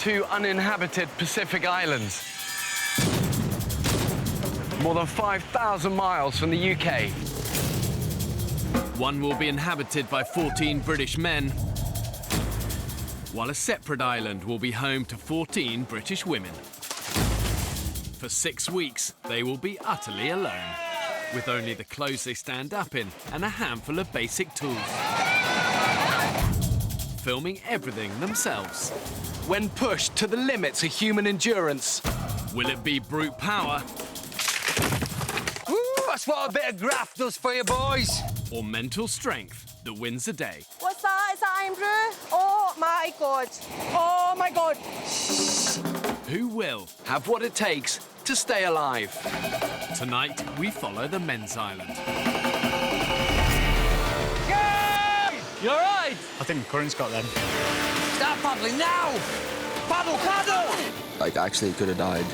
two uninhabited Pacific islands. More than 5,000 miles from the UK. One will be inhabited by 14 British men, while a separate island will be home to 14 British women. For 6 weeks, they will be utterly alone, with only the clothes they stand up in and a handful of basic tools. Filming everything themselves. When pushed to the limits of human endurance. Will it be brute power? Woo, that's what a bit of graft does for you, boys. Or mental strength that wins the day? What's that? Is that Andrew? Oh my God. Oh my God. Who will? Have what it takes to stay alive. Tonight, we follow the men's island. Yay! You all right? I think the current's got them. Start paddling now! Paddle, paddle! Like, actually could have died.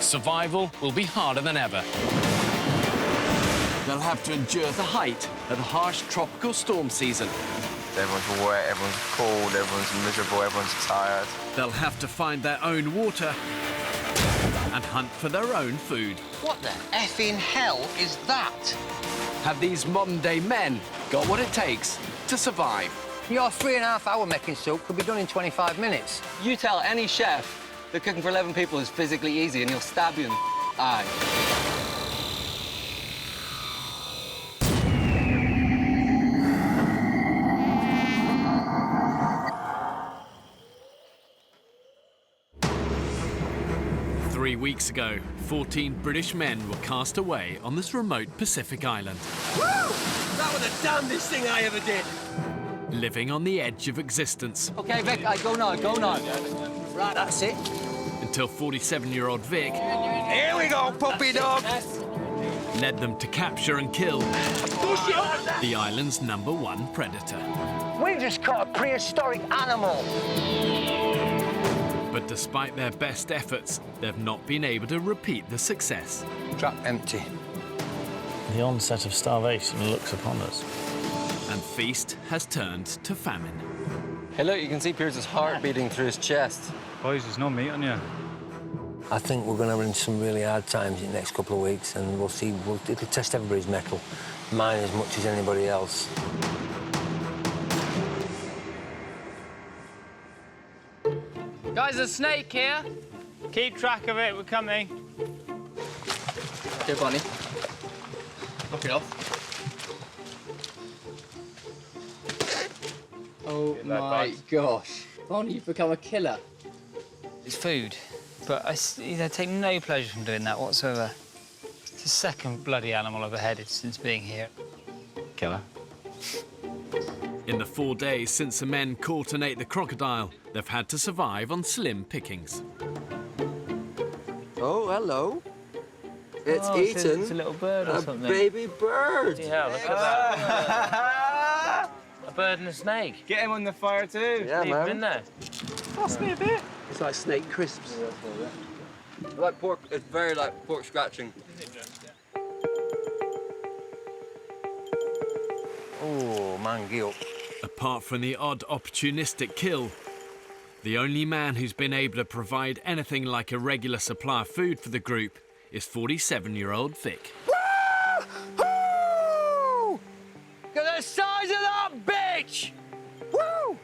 Survival will be harder than ever. They'll have to endure the height of the harsh tropical storm season. Everyone's wet, everyone's cold, everyone's miserable, everyone's tired. They'll have to find their own water and hunt for their own food. What the effing hell is that? Have these modern-day men got what it takes to survive? Your 3.5-hour making soup could be done in 25 minutes. You tell any chef that cooking for 11 people is physically easy and he'll stab you in the eye. 3 weeks ago, 14 British men were cast away on this remote Pacific island. Woo! That was the damnedest thing I ever did. Living on the edge of existence. OK, Vic, go now, go now. Right, that's it. Until 47-year-old Vic Here we go, puppy dog. led them to capture and kill the island's #1 predator. We just caught a prehistoric animal. But despite their best efforts, they've not been able to repeat the success. Trap empty. The onset of starvation looks upon us. And feast has turned to famine. Hey, look, you can see Pierce's heart beating through his chest. Boys, there's no meat on you. I think we're going to run some really hard times in the next couple of weeks, and we'll see. It'll test everybody's mettle, mine as much as anybody else. Guys, there's a snake here. Keep track of it, we're coming. Here, Bonnie. Knock it off. Oh my gosh. Bonnie, you've become a killer. It's food, but I take no pleasure from doing that whatsoever. It's the second bloody animal I've beheaded since being here. Killer. In the 4 days since the men caught and ate the crocodile, they've had to survive on slim pickings. Oh, hello. It's It's a little bird or something. baby bird. Yeah, look at that. A bird and a snake. Get him on the fire too. Yeah, Leave him in man. there. Pass me a bit. It's like snake crisps. Like pork, it's very like pork scratching. Oh, man, get up. Apart from the odd opportunistic kill, the only man who's been able to provide anything like a regular supply of food for the group is 47-year-old Vic. Woo! Look at the size of that bitch! Woo!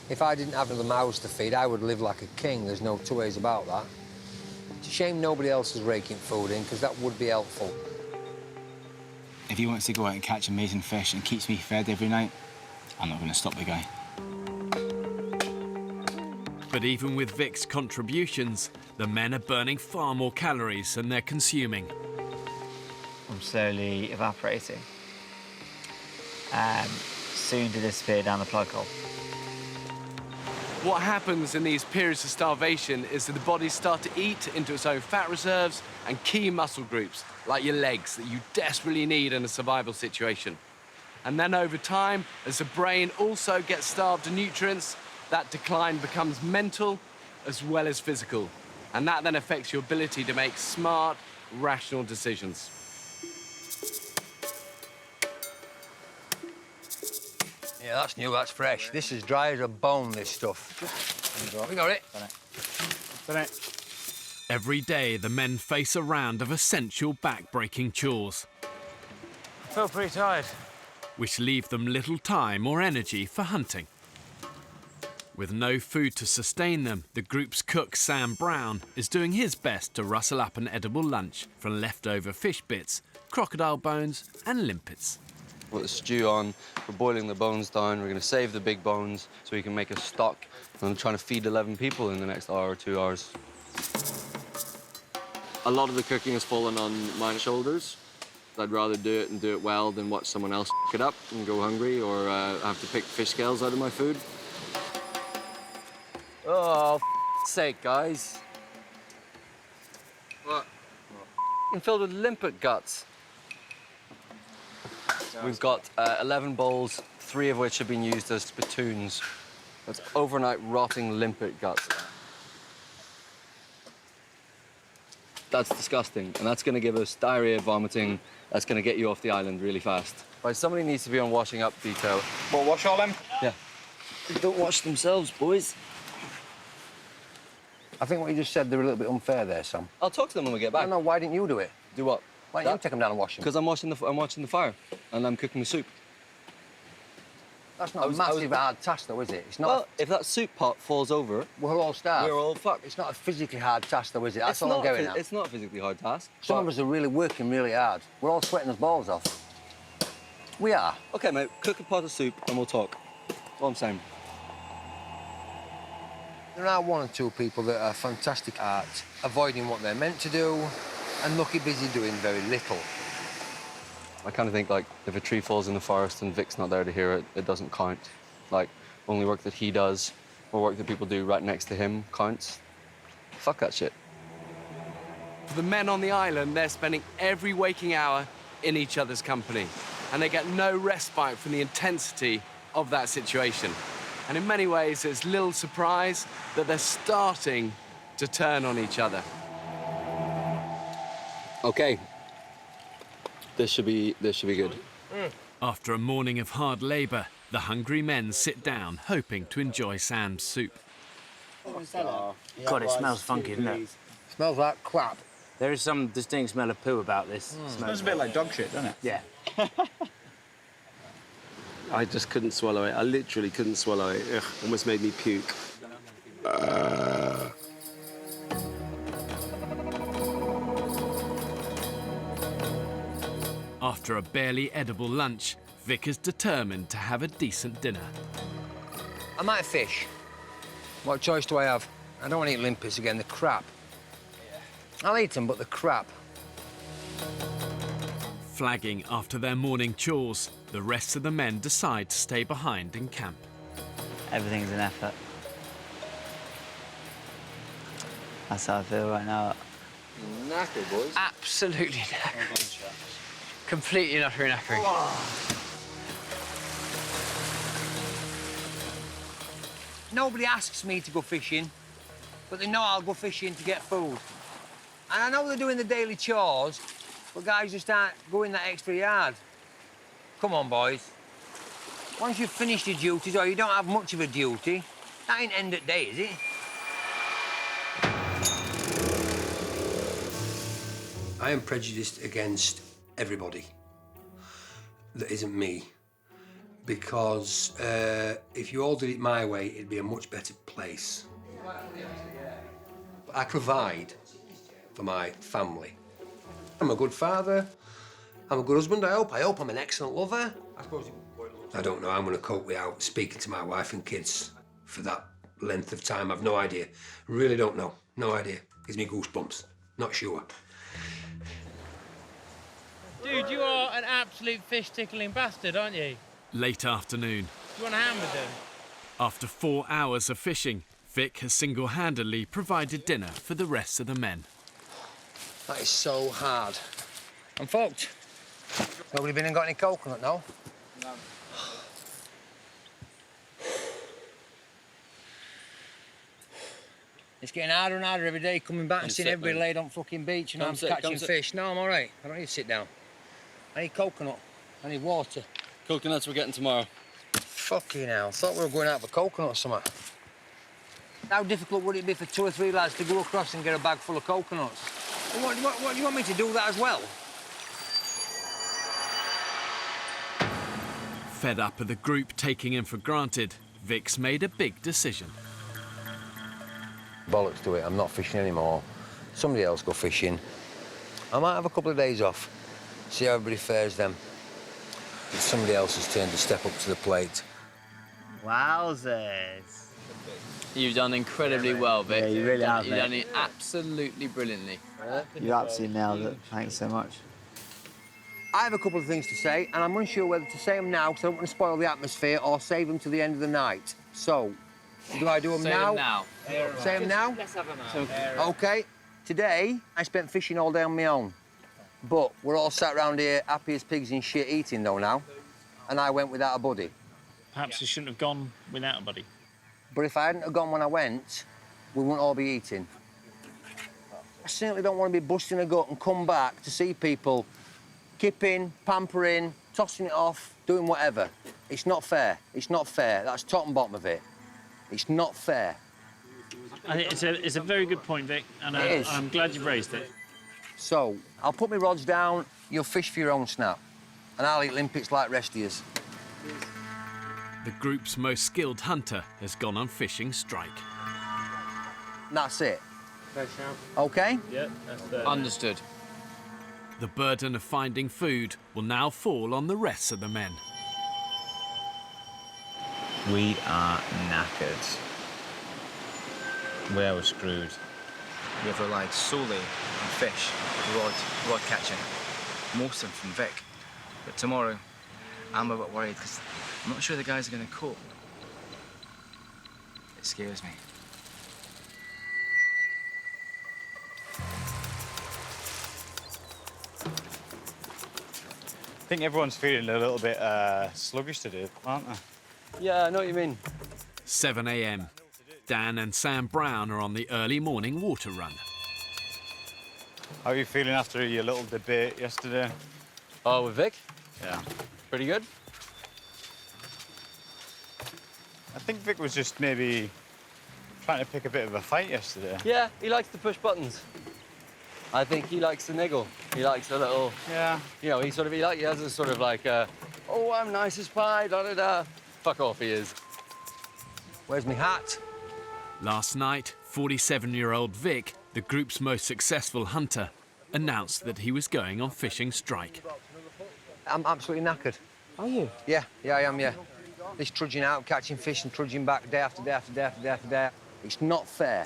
If I didn't have the mouths to feed, I would live like a king. There's no two ways about that. It's a shame nobody else is raking food in, because that would be helpful. If he wants to go out and catch amazing fish and keeps me fed every night, I'm not going to stop the guy. But even with Vic's contributions, the men are burning far more calories than they're consuming. I'm slowly evaporating. Soon to disappear down the plug hole. What happens in these periods of starvation is that the body starts to eat into its own fat reserves and key muscle groups, like your legs, that you desperately need in a survival situation. And then over time, as the brain also gets starved of nutrients, that decline becomes mental as well as physical. And that then affects your ability to make smart, rational decisions. Yeah, that's new, that's fresh. This is dry as a bone, this stuff. We got it. Done it. Every day, the men face a round of essential back-breaking chores, I feel pretty tired. which leave them little time or energy for hunting. With no food to sustain them, the group's cook, Sam Brown, is doing his best to rustle up an edible lunch from leftover fish bits, crocodile bones and limpets. Put the stew on, we're boiling the bones down, we're going to save the big bones so we can make a stock. And I'm trying to feed 11 people in the next hour or 2 hours. A lot of the cooking has fallen on my shoulders. I'd rather do it and do it well than watch someone else f*** it up and go hungry or have to pick fish scales out of my food. Oh, f***'s sake, guys. What? Filled with limpet guts. We've got 11 bowls, 3 of which have been used as spittoons. That's overnight rotting limpet guts. That's disgusting, and that's going to give us diarrhea, vomiting. That's going to get you off the island really fast. Right, somebody needs to be on washing up detail. What, wash all them? Yeah. They don't wash themselves, boys. I think what you just said, they were a little bit unfair there, Sam. I'll talk to them when we get back. No, why didn't you do it? Do what? Why don't you take them down and wash them? Because I'm watching the fire, and I'm cooking the soup. That's not a massive hard task, though, is it? It's not. Well, if that soup pot falls over, we're all starved. we're all fucked. It's not a physically hard task, though, is it? That's all I'm getting at. It's not a physically hard task. Some of us are really working really hard. We're all sweating us balls off. We are. Okay, mate, cook a pot of soup and we'll talk. That's all I'm saying. There are 1 or 2 people that are fantastic at avoiding what they're meant to do and lucky busy doing very little. I kind of think, like, if a tree falls in the forest and Vic's not there to hear it, it doesn't count. Like, only work that he does or work that people do right next to him counts. Fuck that shit. For the men on the island, they're spending every waking hour in each other's company, and they get no respite from the intensity of that situation. And in many ways, it's little surprise that they're starting to turn on each other. Okay. This should be good. After a morning of hard labour, the hungry men sit down, hoping to enjoy Sam's soup. God, it smells funky, doesn't it? Smells like crap. There is some distinct smell of poo about this. Smells a bit like dog shit, doesn't it? Yeah. I just couldn't swallow it. I literally couldn't swallow it. Ugh, almost made me puke. After a barely edible lunch, Vic is determined to have a decent dinner. I might fish. What choice do I have? I don't want to eat limpets again, the crap. I'll eat them, but the crap. Flagging after their morning chores, the rest of the men decide to stay behind in camp. Everything's an effort. That's how I feel right now. Knackered, boys. Absolutely knackered. Completely and utterly knackered. Nobody asks me to go fishing, but they know I'll go fishing to get food. And I know they're doing the daily chores, but guys just aren't going that extra yard. Come on, boys. Once you've finished your duties, or you don't have much of a duty, that ain't end of day, is it? I am prejudiced against everybody that isn't me. Because if you all did it my way, it'd be a much better place. But I provide for my family. I'm a good father. I'm a good husband, I hope. I hope I'm an excellent lover. I don't know how I'm going to cope without speaking to my wife and kids for that length of time. I've no idea. Really don't know. No idea. Gives me goosebumps. Not sure. Dude, you are an absolute fish-tickling bastard, aren't you? Late afternoon. Do you want a hand with them? After 4 hours of fishing, Vic has single-handedly provided dinner for the rest of the men. That is so hard. I'm fucked. Nobody been and got any coconut, no? No. It's getting harder and harder every day coming back and seeing everybody laid on fucking beach and I'm catching fish. No, I'm all right. I don't need to sit down. I need coconut. I need water. Coconuts we're getting tomorrow. Fucking hell, I thought we were going out for coconut or something. How difficult would it be for 2 or 3 lads to go across and get a bag full of coconuts? What do you want me to do that as well? Fed up with the group taking him for granted, Vic's made a big decision. Bollocks to it, I'm not fishing anymore. Somebody else go fishing. I might have a couple of days off, see how everybody fares then. It's somebody else's turn to step up to the plate. Wowzers. You've done incredibly well, Vic. Yeah, you really have, You've done it absolutely brilliantly. You absolutely nailed it. Thanks so much. I have a couple of things to say, and I'm unsure whether to say them now because I don't want to spoil the atmosphere or save them to the end of the night. So, do I do them now? Say them now? Let's have them now. OK. Today, I spent fishing all day on my own. But we're all sat around here happy as pigs in shit eating, though, now. And I went without a buddy. Perhaps you shouldn't have gone without a buddy. But if I hadn't have gone when I went, we wouldn't all be eating. I certainly don't want to be busting a gut and come back to see people kipping, pampering, tossing it off, doing whatever. It's not fair. It's not fair. That's top and bottom of it. It's not fair. I think it's a very good point, Vic, and I'm glad you've raised it. So, I'll put my rods down, you'll fish for your own snap, and I'll eat limpets like rest of yous. The group's most skilled hunter has gone on fishing strike. And that's it. OK? Yeah, that's fair. Understood. The burden of finding food will now fall on the rest of the men. We are knackered. We are screwed. We have relied solely on fish, rod catching, most of them from Vic. But tomorrow, I'm a bit worried because I'm not sure the guys are going to cope. It scares me. I think everyone's feeling a little bit sluggish today, aren't they? Yeah, I know what you mean. 7 a.m. Dan and Sam Brown are on the early morning water run. How are you feeling after your little debate yesterday? Oh, with Vic? Yeah. Pretty good. I think Vic was just maybe trying to pick a bit of a fight yesterday. Yeah, he likes to push buttons. I think he likes to niggle. He likes a little... Yeah. You know, he has a sort of like, oh, I'm nice as pie, da-da-da. Fuck off, he is. Where's my hat? Last night, 47-year-old Vic, the group's most successful hunter, announced that he was going on fishing strike. I'm absolutely knackered. Are you? Yeah, I am, yeah. This trudging out, catching fish and trudging back day after day after day after day after day. It's not fair.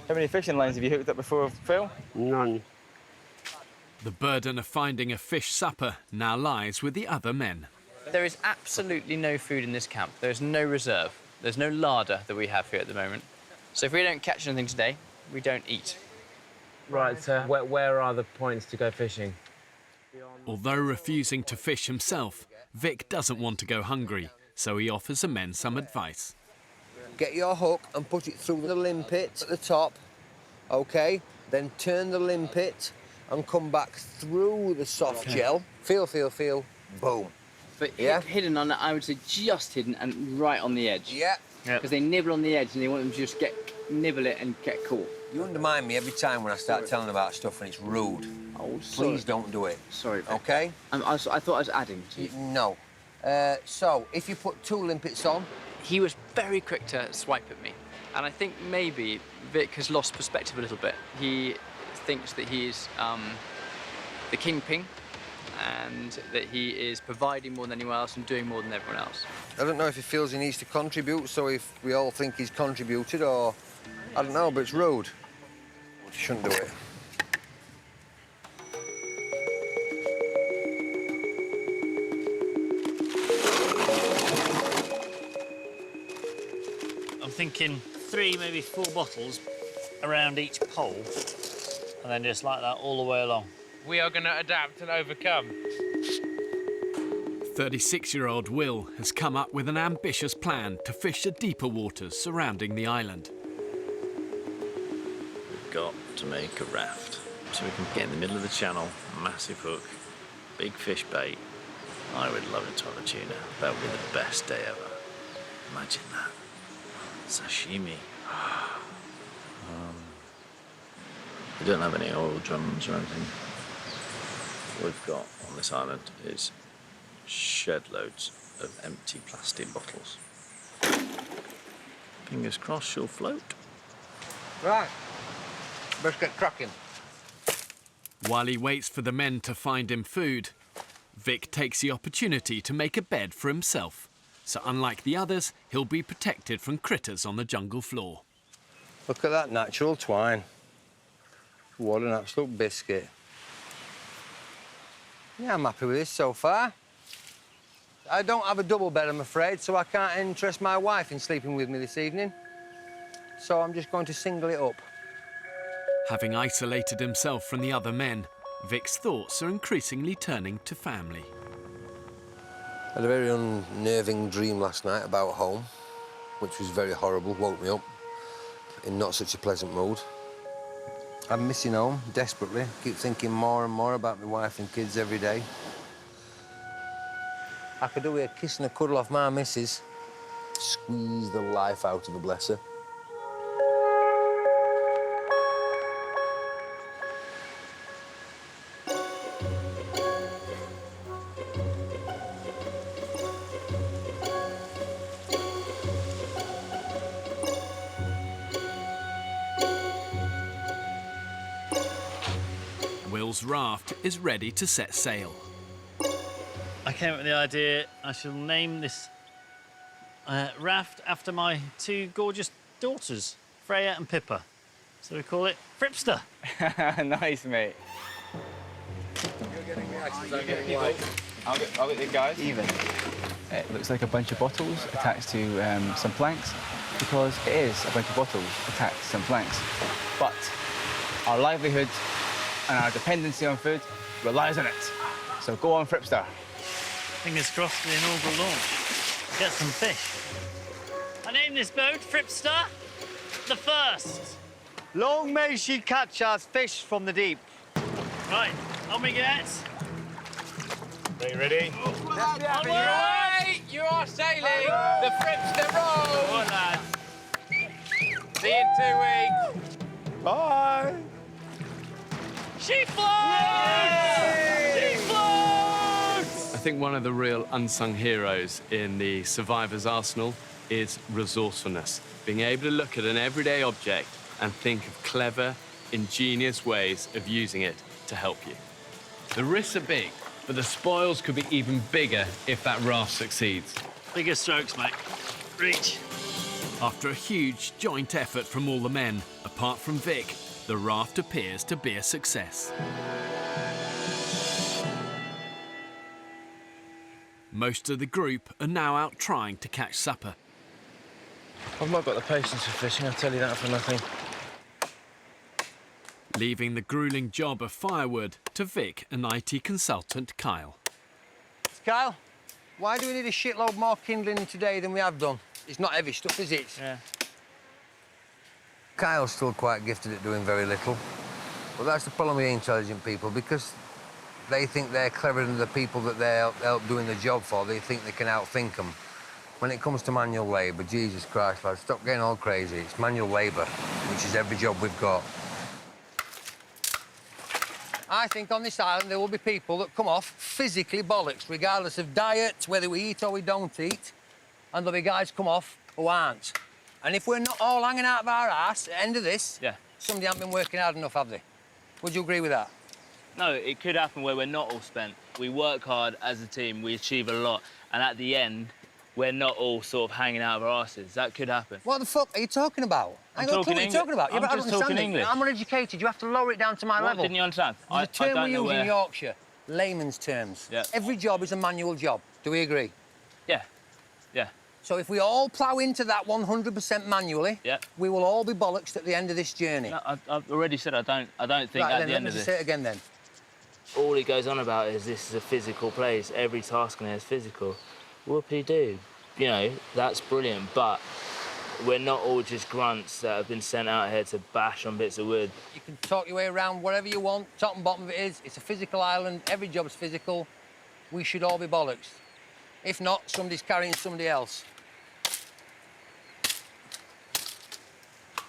How many fishing lines have you hooked up before, Phil? None. The burden of finding a fish supper now lies with the other men. There is absolutely no food in this camp. There's no reserve. There's no larder that we have here at the moment. So if we don't catch anything today, we don't eat. Right, so where are the points to go fishing? Although refusing to fish himself, Vic doesn't want to go hungry, so he offers the men some advice. Get your hook and put it through the limpet at the top, OK? Then turn the limpet and come back through the soft gel. Feel, boom. But hidden on that, I would say just hidden and right on the edge. Yeah. Because they nibble on the edge and they want them to just nibble it and get caught. You undermine me every time when I start telling about stuff and it's rude. Oh, sorry. Please don't do it. Sorry, Vic. OK? I thought I was adding to you. No. So, if you put 2 limpets on... He was very quick to swipe at me. And I think maybe Vic has lost perspective a little bit. He thinks that he's the kingpin and that he is providing more than anyone else and doing more than everyone else. I don't know if he feels he needs to contribute, so if we all think he's contributed, or... I don't know, but it's rude. You shouldn't do it. I'm thinking 3, maybe 4 bottles around each pole, and then just like that all the way along. We are going to adapt and overcome. 36-year-old Will has come up with an ambitious plan to fish the deeper waters surrounding the island. We've got to make a raft so we can get in the middle of the channel, massive hook, big fish bait, I would love a ton of tuna. That would be the best day ever. Imagine that. Sashimi. We don't have any oil drums or anything. What we've got on this island is shed loads of empty plastic bottles. Fingers crossed she'll float. Right. Let's get cracking. While he waits for the men to find him food, Vic takes the opportunity to make a bed for himself. So unlike the others, he'll be protected from critters on the jungle floor. Look at that natural twine. What an absolute biscuit. Yeah, I'm happy with this so far. I don't have a double bed, I'm afraid, so I can't interest my wife in sleeping with me this evening. So I'm just going to single it up. Having isolated himself from the other men, Vic's thoughts are increasingly turning to family. I had a very unnerving dream last night about home, which was very horrible, woke me up in not such a pleasant mood. I'm missing home desperately, keep thinking more and more about my wife and kids every day. I could do with a kiss and a cuddle off my missus. Squeeze the life out of a blesser. Will's raft is ready to set sail. I came up with the idea I shall name this raft after my two gorgeous daughters, Freya and Pippa. So we call it Fripster. Nice, mate. You're getting reactions, I'm getting white. I'll get the guys. Even. It looks like a bunch of bottles attached to some planks, because it is a bunch of bottles attached to some planks. But our livelihood and our dependency on food relies on it. So go on, Fripster. Fingers crossed for the inaugural launch. Get some fish. I named this boat Fripster the First. Long may she catch us fish from the deep. Right, on we get. Are you ready? Away! You are sailing the Fripster roll! Come on, lads. See you in 2 weeks. Bye! She floats! She floats! I think one of the real unsung heroes in the survivor's arsenal is resourcefulness. Being able to look at an everyday object and think of clever, ingenious ways of using it to help you. The risks are big, but the spoils could be even bigger if that raft succeeds. Bigger strokes, mate. Reach. After a huge joint effort from all the men, apart from Vic, the raft appears to be a success. Most of the group are now out trying to catch supper. I've not got the patience for fishing, I'll tell you that for nothing. Leaving the gruelling job of firewood to Vic and IT consultant Kyle. Kyle, why do we need a shitload more kindling today than we have done? It's not heavy stuff, is it? Yeah. Kyle's still quite gifted at doing very little. But that's the problem with intelligent people, because they think they're cleverer than the people that they're help doing the job for. They think they can outthink them. When it comes to manual labour, Jesus Christ, lads, stop getting all crazy. It's manual labour, which is every job we've got. I think on this island there will be people that come off physically bollocks, regardless of diet, whether we eat or we don't eat. And there'll be guys come off who aren't. And if we're not all hanging out of our arse at the end of this, somebody hasn't been working hard enough, have they? Would you agree with that? No, it could happen where we're not all spent. We work hard as a team, we achieve a lot, and at the end, we're not all sort of hanging out of our asses. That could happen. What the fuck are you talking about? I'm talking what are you talking about? I'm just talking English. I'm uneducated. You have to lower it down to my level. Didn't you understand? The term I we don't know use where... in Yorkshire, layman's terms. Yeah. Every job is a manual job. Do we agree? Yeah. Yeah. So if we all plough into that 100% manually, we will all be bollocks at the end of this journey. No, I've already said I don't think right, at the end of let me this. say it again then. All he goes on about is this is a physical place. Every task in here is physical. Whoopie-doo. You know, that's brilliant, but we're not all just grunts that have been sent out here to bash on bits of wood. You can talk your way around whatever you want. Top and bottom of it is, it's a physical island. Every job's physical. we should all be bollocks. If not, somebody's carrying somebody else.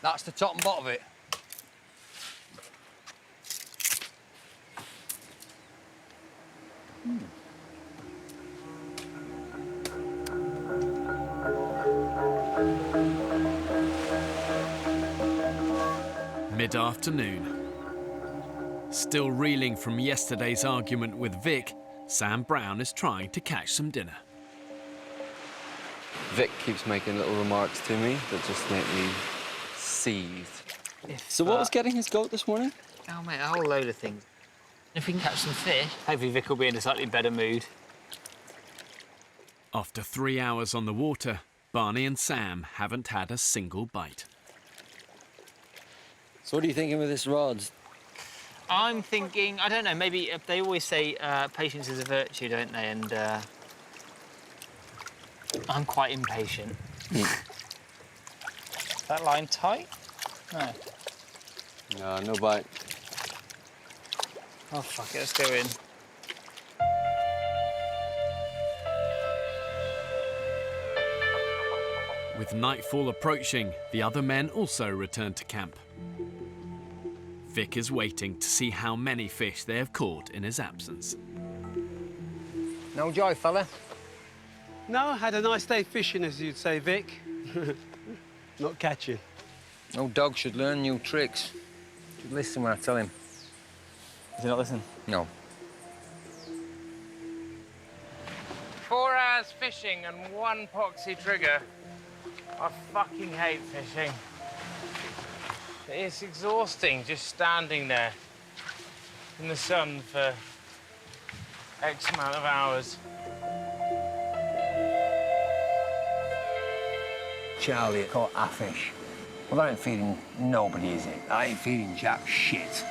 That's the top and bottom of it. Mid-afternoon. Still reeling from yesterday's argument with Vic, Sam Brown is trying to catch some dinner. Vic keeps making little remarks to me that just make me seethe. So what was getting his goat this morning? Oh, mate, a whole load of things. If we can catch some fish, hopefully Vic will be in a slightly better mood. After 3 hours on the water, Barney and Sam haven't had a single bite. So what are you thinking with this rod? I'm thinking, I don't know, maybe they always say patience is a virtue, don't they? And I'm quite impatient. Is that line tight? No. No, no bite. Oh, fuck it, let's go in. With nightfall approaching, the other men also return to camp. Vic is waiting to see how many fish they have caught in his absence. No joy, fella? No, had a nice day fishing, as you'd say, Vic. Not catching. No dog should learn new tricks. Should listen when I tell him. Does he not listen? No. 4 hours fishing and 1 poxy trigger. I fucking hate fishing. It's exhausting just standing there in the sun for X amount of hours. Charlie caught a fish. Well, that ain't feeding nobody, is it? That ain't feeding jack shit.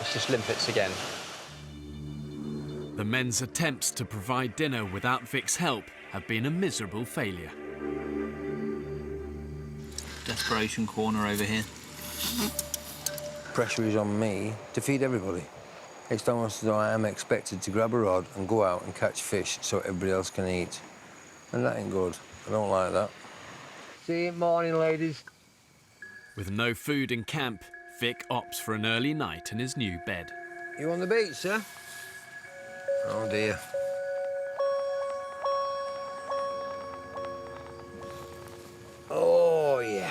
It's just limpets again. The men's attempts to provide dinner without Vic's help have been a miserable failure. Desperation corner over here. Pressure is on me to feed everybody. It's almost as though I am expected to grab a rod and go out and catch fish so everybody else can eat. And that ain't good. I don't like that. See you in the morning, ladies. With no food in camp, Vic opts for an early night in his new bed. You on the beach, sir? Oh, dear. Oh, yeah.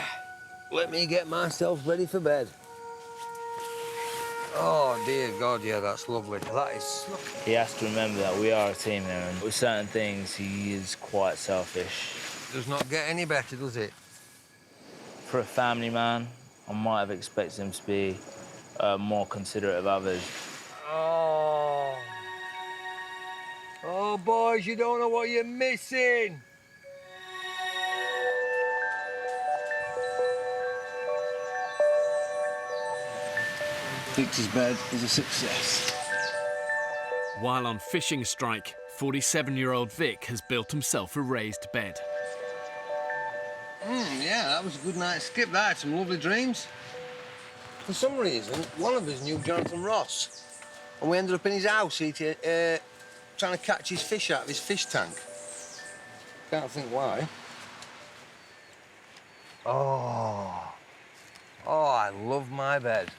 Let me get myself ready for bed. Oh, dear God, yeah, that's lovely. That is... He has to remember that we are a team here, and with certain things, he is quite selfish. Does not get any better, does it? For a family man, I might have expected him to be more considerate of others. Oh. Oh, boys, you don't know what you're missing. Vic's bed is a success. While on fishing strike, 47-year-old Vic has built himself a raised bed. Yeah, that was a good night's skip. That had some lovely dreams. For some reason, one of us knew Jonathan Ross, and we ended up in his house eating, trying to catch his fish out of his fish tank. Can't think why. Oh, I love my bed.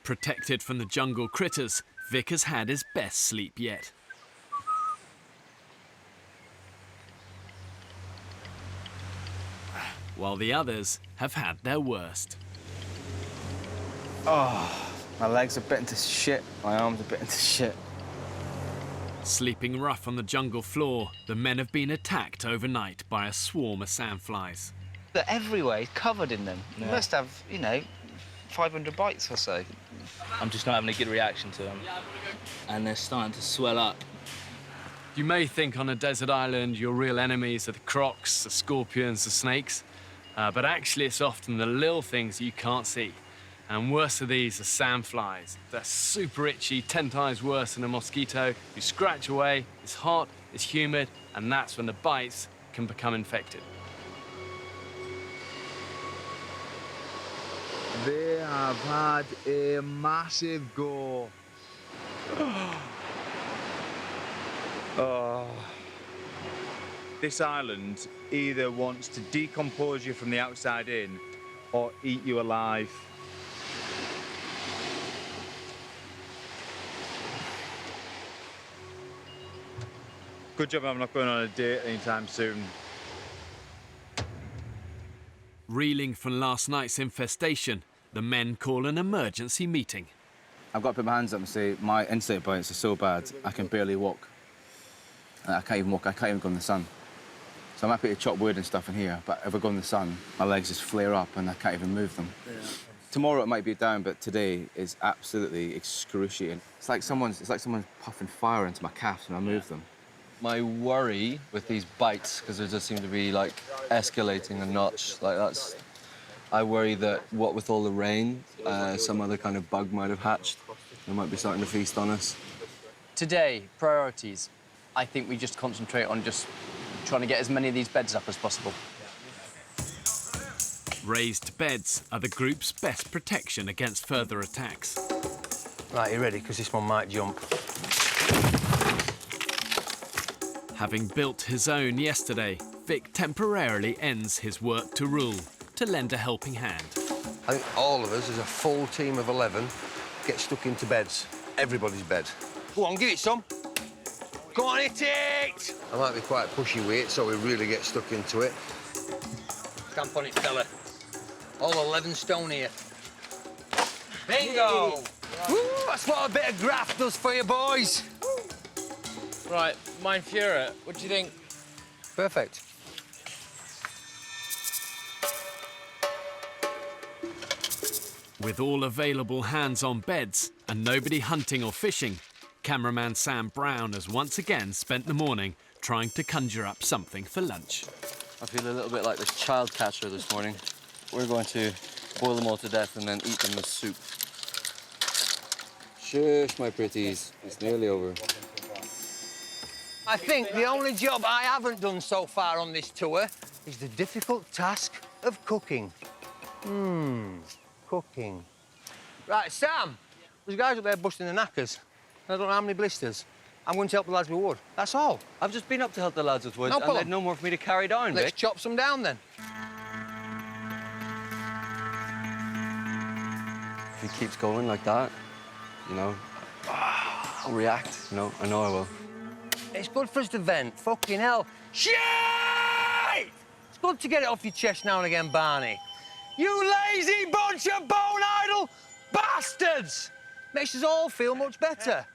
Protected from the jungle critters, Vic has had his best sleep yet. While the others have had their worst. Oh, my legs are bitten to shit. My arms are bitten to shit. Sleeping rough on the jungle floor, the men have been attacked overnight by a swarm of sandflies. They're everywhere, he's covered in them. Yeah. You must have, 500 bites or so. I'm just not having a good reaction to them. And they're starting to swell up. You may think on a desert island your real enemies are the crocs, the scorpions, the snakes, but actually it's often the little things you can't see. And worst of these are sandflies. They're super itchy, 10 times worse than a mosquito. You scratch away, it's hot, it's humid, and that's when the bites can become infected. They have had a massive go. Oh. This island either wants to decompose you from the outside in or eat you alive. Good job I'm not going on a date anytime soon. Reeling from last night's infestation, the men call an emergency meeting. I've got to put my hands up and say my insect bites are so bad I can barely walk. I can't even walk, I can't even go in the sun. So I'm happy to chop wood and stuff in here, but if I go in the sun, my legs just flare up and I can't even move them. Yeah. Tomorrow it might be down, but today is absolutely excruciating. It's like someone's puffing fire into my calves when I move them. My worry with these bites, because they just seem to be like escalating a notch, like that's. I worry that what with all the rain, some other kind of bug might have hatched. They might be starting to feast on us. Today, priorities. I think we just concentrate on just trying to get as many of these beds up as possible. Raised beds are the group's best protection against further attacks. Right, you ready? Because this one might jump. Having built his own yesterday, Vic temporarily ends his work to rule to lend a helping hand. I think all of us, as a full team of 11, get stuck into beds. Everybody's bed. Go on, give it some. Go on, hit it! I might be quite pushy with it, so we really get stuck into it. Stamp on it, fella. All 11 stone here. Bingo! Woo, that's what a bit of graft does for you, boys. Right, Mein Führer, what do you think? Perfect. With all available hands on beds and nobody hunting or fishing, cameraman Sam Brown has once again spent the morning trying to conjure up something for lunch. I feel a little bit like this child catcher this morning. We're going to boil them all to death and then eat them as soup. Shush, my pretties. It's nearly over. I think the only job I haven't done so far on this tour is the difficult task of cooking. Cooking. Right, Sam, there's guys up there busting the knackers. I don't know how many blisters. I'm going to help the lads with wood. That's all. I've just been up to help the lads with wood, No and problem. there's no more for me to carry down, Let's Vic. chop some down, then. If he keeps going like that, you know, I'll react, you know. I know I will. It's good for us to vent. Fucking hell. Shit! It's good to get it off your chest now and again, Barney. You lazy bunch of bone-idle bastards! Makes us all feel much better.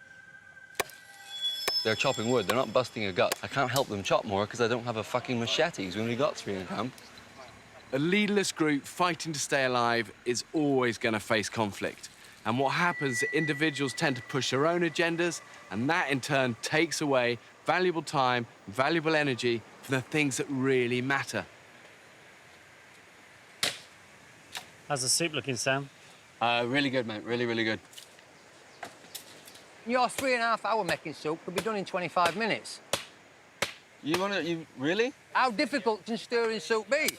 They're chopping wood. They're not busting a gut. I can't help them chop more because I don't have a fucking machete. We've only got 3 in camp. A leaderless group fighting to stay alive is always going to face conflict. And what happens is individuals tend to push their own agendas, and that in turn takes away valuable time, valuable energy from the things that really matter. How's the soup looking, Sam? Really good, mate. Really, really good. Your 3.5 hour making soup could be done in 25 minutes. You really? How difficult can stirring soup be?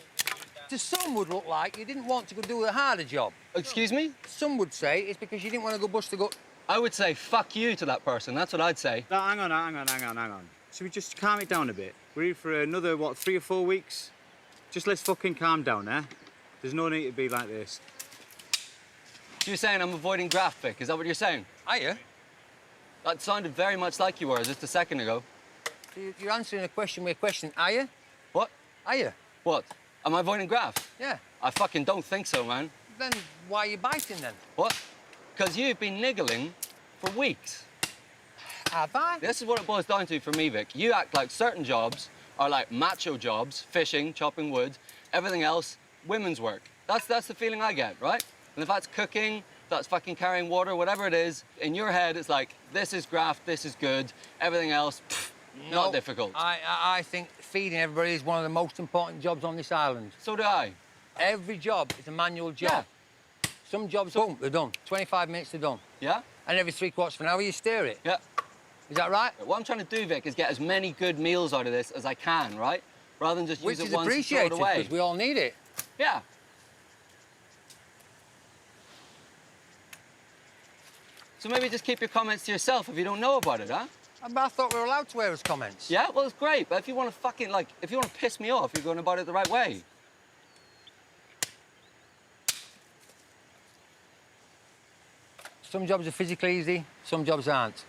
To some would look like you didn't want to go do the harder job. Excuse me? Some would say it's because you didn't want to go bust a gut. I would say fuck you to that person. That's what I'd say. No, hang on. Should we just calm it down a bit? We're here for another, what, 3 or 4 weeks? Just let's fucking calm down, eh? There's no need to be like this. You're saying I'm avoiding graft, Vic. Is that what you're saying? Are you? That sounded very much like you were just a second ago. You're answering a question with a question. Are you? What? Are you? What? Am I avoiding graft? Yeah. I fucking don't think so, man. Then why are you biting then? What? Because you've been niggling for weeks. Have I? This is what it boils down to for me, Vic. You act like certain jobs are like macho jobs, fishing, chopping wood, everything else, women's work. That's the feeling I get, right? And if that's cooking, that's fucking carrying water, whatever it is, in your head it's like, this is graft, this is good, everything else, not difficult. I think feeding everybody is one of the most important jobs on this island. So do I. Every job is a manual job. Yeah. Some jobs, boom, they're done. 25 minutes, they're done. Yeah? And every 3/4 of an hour, you stir it. Yeah. Is that right? What I'm trying to do, Vic, is get as many good meals out of this as I can, right? Rather than just use it once and throw it away. Which is appreciated, because we all need it. Yeah. So maybe just keep your comments to yourself if you don't know about it, huh? I thought we were allowed to air us comments. Yeah, well, it's great, but if you want to fucking, like, if you want to piss me off, you're going about it the right way. Some jobs are physically easy, some jobs aren't.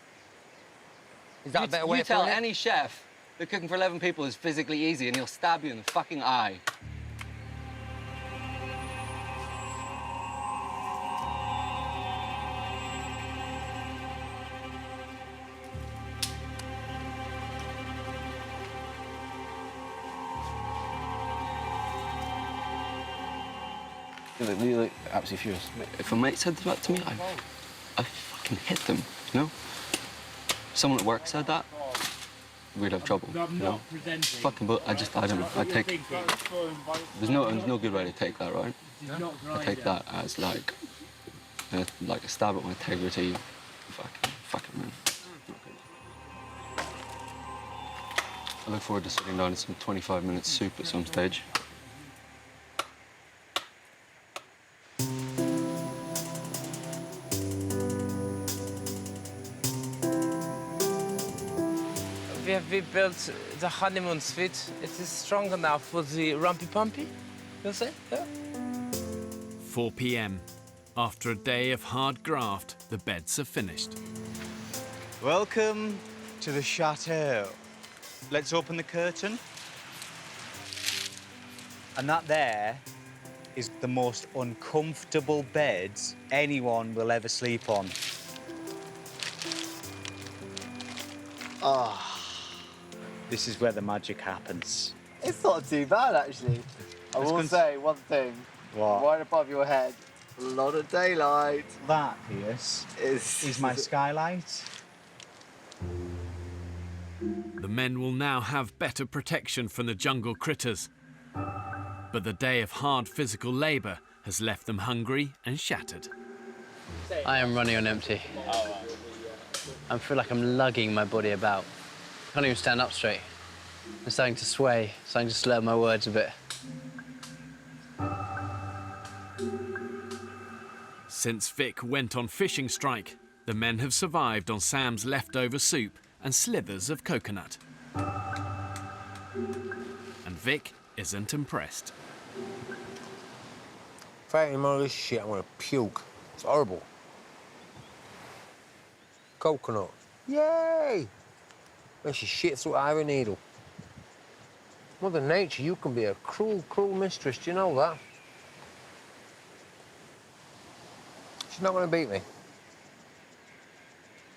Is that a better way You of tell putting it? any chef that cooking for 11 people is physically easy and he'll stab you in the fucking eye. They're like absolutely furious. If a mate said that to me, I fucking hit them, you know? If someone at work said that, we'd have trouble, you know? Fucking, but I don't know. I take... There's no good way to take that, right? I take that as like a stab at my integrity. Fucking man. I look forward to sitting down in some 25-minute soup at some stage. We built the honeymoon suite. It is strong enough for the rumpy-pumpy, you'll say? Yeah. 4 p.m. After a day of hard graft, the beds are finished. Welcome to the chateau. Let's open the curtain. And that there is the most uncomfortable beds anyone will ever sleep on. Ah. This is where the magic happens. It's not too bad, actually. I will say one thing. What? Right above your head, a lot of daylight. That, Pierce, is my skylight. The men will now have better protection from the jungle critters. But the day of hard physical labour has left them hungry and shattered. I am running on empty. I feel like I'm lugging my body about. I can't even stand up straight. I'm starting to sway, starting to slur my words a bit. Since Vic went on fishing strike, the men have survived on Sam's leftover soup and slithers of coconut. And Vic isn't impressed. If I eat any more of this shit, I'm gonna puke. It's horrible. Coconut. Yay! Makes you shit through an iron needle. Mother Nature, you can be a cruel, cruel mistress. Do you know that? She's not gonna beat me.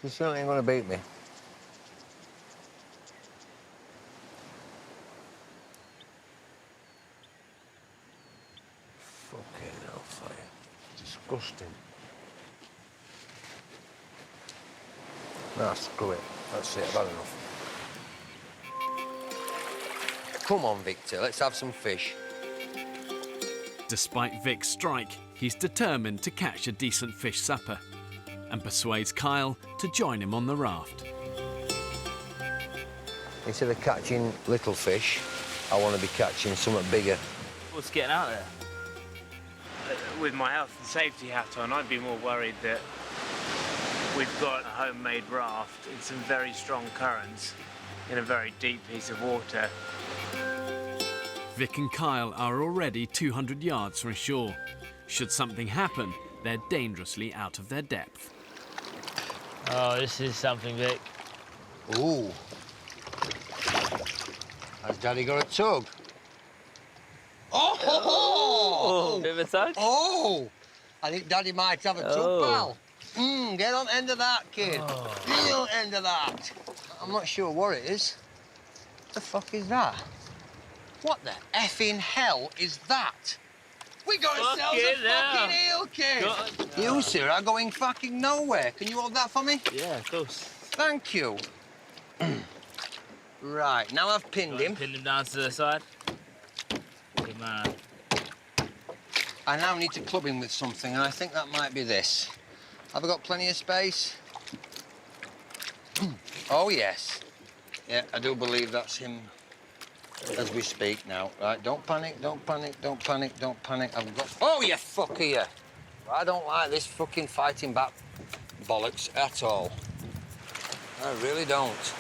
She certainly ain't gonna beat me. Fucking hellfire. Disgusting. Nah, screw it. That's it, I've had enough. Come on, Victor, let's have some fish. Despite Vic's strike, he's determined to catch a decent fish supper and persuades Kyle to join him on the raft. Instead of catching little fish, I want to be catching something bigger. What's getting out there? With my health and safety hat on, I'd be more worried that we've got a homemade raft in some very strong currents in a very deep piece of water. Vic and Kyle are already 200 yards from shore. Should something happen, they're dangerously out of their depth. Oh, this is something, Vic. Ooh. Has Daddy got a tug? Oh! Bit of a tug? Oh! I think Daddy might have a tug, pal. Get on the end of that, kid. Get on the end of that. I'm not sure what it is. What the fuck is that? What the effing hell is that? We got ourselves a fucking eel, kid. You, sir, are going fucking nowhere. Can you hold that for me? Yeah, of course. Thank you. Right, now I've pinned him. Pin him down to the side. Good man. I now need to club him with something, and I think that might be this. Have I got plenty of space? Oh, yes. Yeah, I do believe that's him as we speak now. Right, don't panic, don't panic, don't panic, don't panic. I've got... Oh, you fucker, you. I don't like this fucking fighting back bollocks at all. I really don't.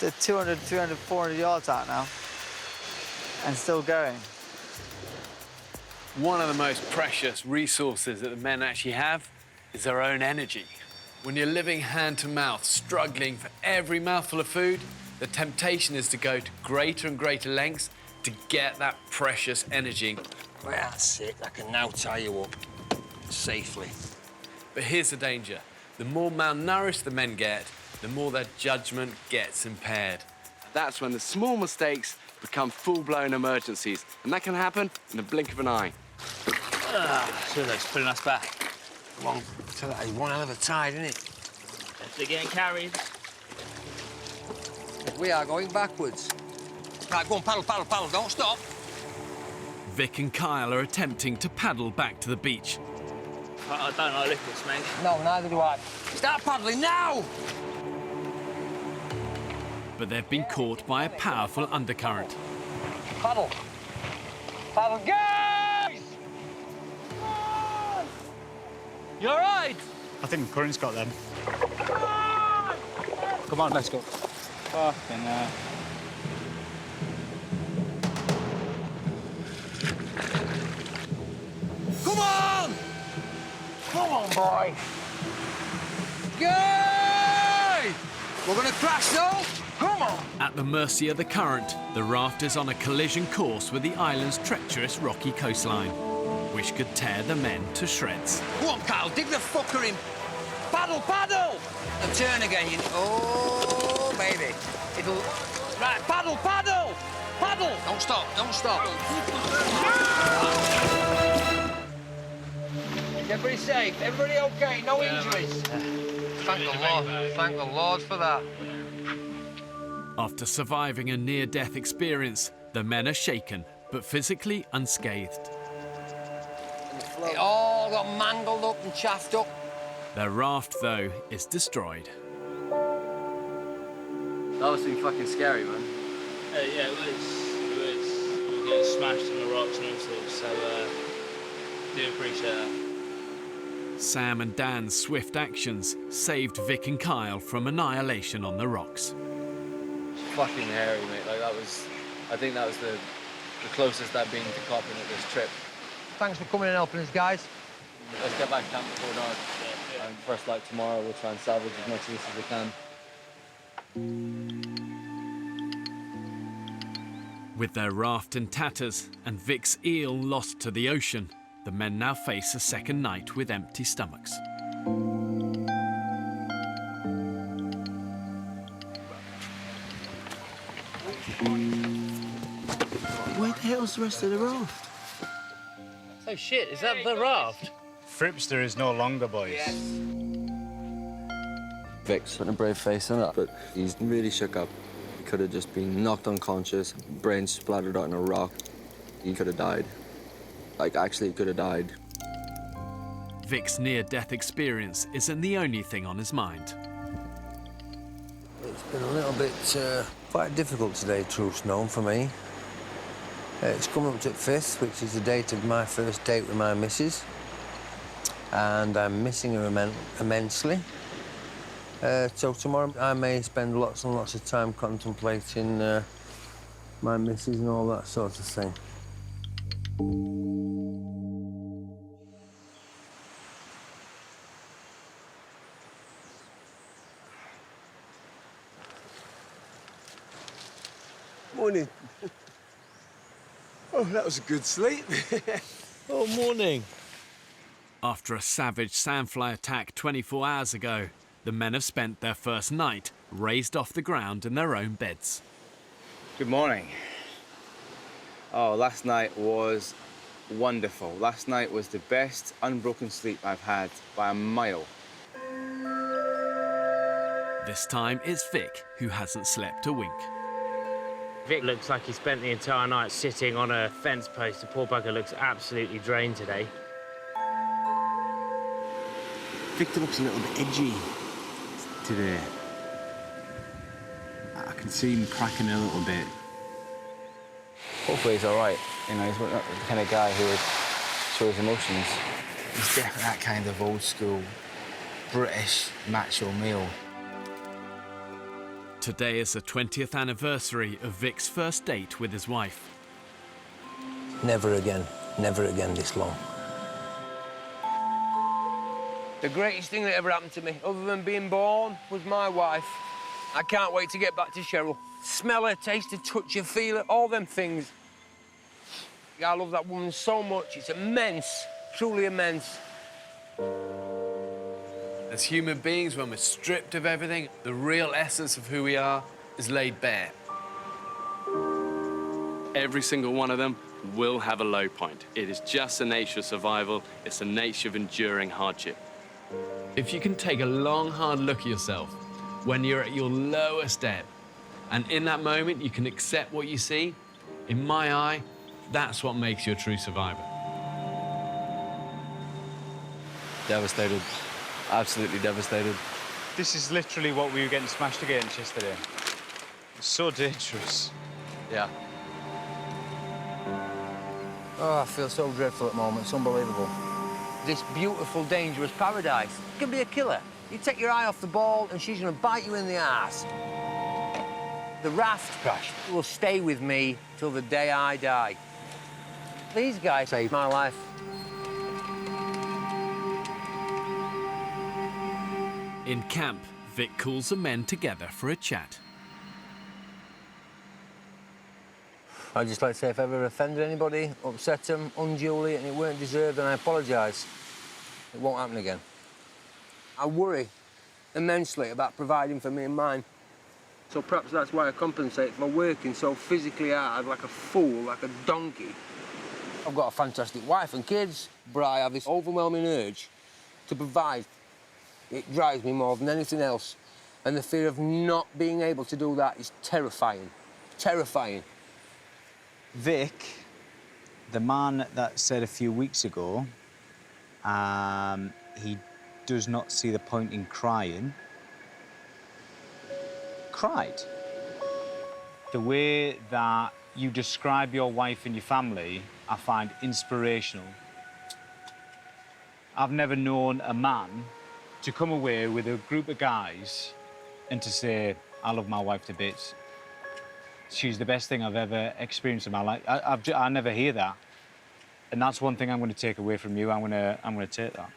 They're 200, 300, 400 yards out now. And still going. One of the most precious resources that the men actually have is their own energy. When you're living hand to mouth, struggling for every mouthful of food, the temptation is to go to greater and greater lengths to get that precious energy. Well, that's it. I can now tie you up safely. But here's the danger. The more malnourished the men get, the more their judgment gets impaired. That's when the small mistakes become full-blown emergencies, and that can happen in the blink of an eye. Sure looks pulling us back. One, one hell of a tide, isn't it? They're getting carried. We are going backwards. Right, go on, paddle, paddle, paddle, don't stop. Vic and Kyle are attempting to paddle back to the beach. I don't like liquids, mate. No, neither do I. Start paddling now! But they've been caught by a powerful undercurrent. Paddle. Paddle, guys! You all right? I think the current's got them. Come on, let's go. Fucking Come on! Come on, boy. Yay! We're gonna crash though. Come on! At the mercy of the current, the raft is on a collision course with the island's treacherous rocky coastline, which could tear the men to shreds. Go on, Kyle, dig the fucker in. Paddle, paddle! And turn again, you... Oh, baby. It'll... Right, paddle, paddle! Paddle! Don't stop, don't stop. Is everybody safe? Everybody okay? No injuries? Thank the Lord. Thank the Lord for that. After surviving a near-death experience, the men are shaken, but physically unscathed. It all got mangled up and chaffed up. Their raft, though, is destroyed. That was too fucking scary, man. Yeah, it was. We were getting smashed on the rocks and all sorts, so do appreciate that. Sam and Dan's swift actions saved Vic and Kyle from annihilation on the rocks. Fucking hairy, mate. Like, that was... I think that was the closest I've been to copping at this trip. Thanks for coming and helping us, guys. Let's get back to camp before dark. And first light tomorrow, we'll try and salvage as much of this as we can. With their raft in tatters and Vic's eel lost to the ocean, the men now face a second night with empty stomachs. Where the hell's the rest of the raft? Oh shit, is that the raft? Fripster is no longer, boys. Vic's putting a brave face on that, but he's really shook up. He could have just been knocked unconscious, brain splattered out on a rock. He could have died. Like, actually, he could have died. Vic's near-death experience isn't the only thing on his mind. It's been a little bit quite difficult today, truth's known, for me. It's coming up to the 5th, which is the date of my first date with my missus. And I'm missing her immensely. So tomorrow I may spend lots and lots of time contemplating my missus and all that sort of thing. Morning. Oh, that was a good sleep. Oh, morning. After a savage sandfly attack 24 hours ago, the men have spent their first night raised off the ground in their own beds. Good morning. Oh, last night was wonderful. Last night was the best unbroken sleep I've had by a mile. This time it's Vic who hasn't slept a wink. Vic looks like he spent the entire night sitting on a fence post. The poor bugger looks absolutely drained today. Victor looks a little bit edgy today. I can see him cracking a little bit. Hopefully he's all right. You know, he's not the kind of guy who would show his emotions. It's definitely that kind of old school British macho meal. Today is the 20th anniversary of Vic's first date with his wife. Never again this long. The greatest thing that ever happened to me, other than being born, was my wife. I can't wait to get back to Cheryl. Smell her, taste her, touch her, feel her, all them things. I love that woman so much. It's immense, truly immense. As human beings, when we're stripped of everything, the real essence of who we are is laid bare. Every single one of them will have a low point. It is just the nature of survival. It's the nature of enduring hardship. If you can take a long, hard look at yourself when you're at your lowest ebb, and in that moment you can accept what you see, in my eye, that's what makes you a true survivor. Devastated. Absolutely devastated. This is literally what we were getting smashed against yesterday. It's so dangerous. Yeah. Oh, I feel so dreadful at the moment. It's unbelievable. This beautiful, dangerous paradise can be a killer. You take your eye off the ball and she's going to bite you in the arse. The raft crash will stay with me till the day I die. These guys saved my life. In camp, Vic calls the men together for a chat. I'd just like to say if I ever offended anybody, upset them unduly, and it weren't deserved, then I apologise. It won't happen again. I worry immensely about providing for me and mine. So perhaps that's why I compensate for working so physically hard, like a fool, like a donkey. I've got a fantastic wife and kids, but I have this overwhelming urge to provide. It drives me more than anything else. And the fear of not being able to do that is terrifying. Terrifying. Vic, the man that said a few weeks ago, he does not see the point in crying, cried. The way that you describe your wife and your family, I find inspirational. I've never known a man to come away with a group of guys and to say, I love my wife to bits. She's the best thing I've ever experienced in my life. I never hear that. And that's one thing I'm going to take away from you. I'm going to take that.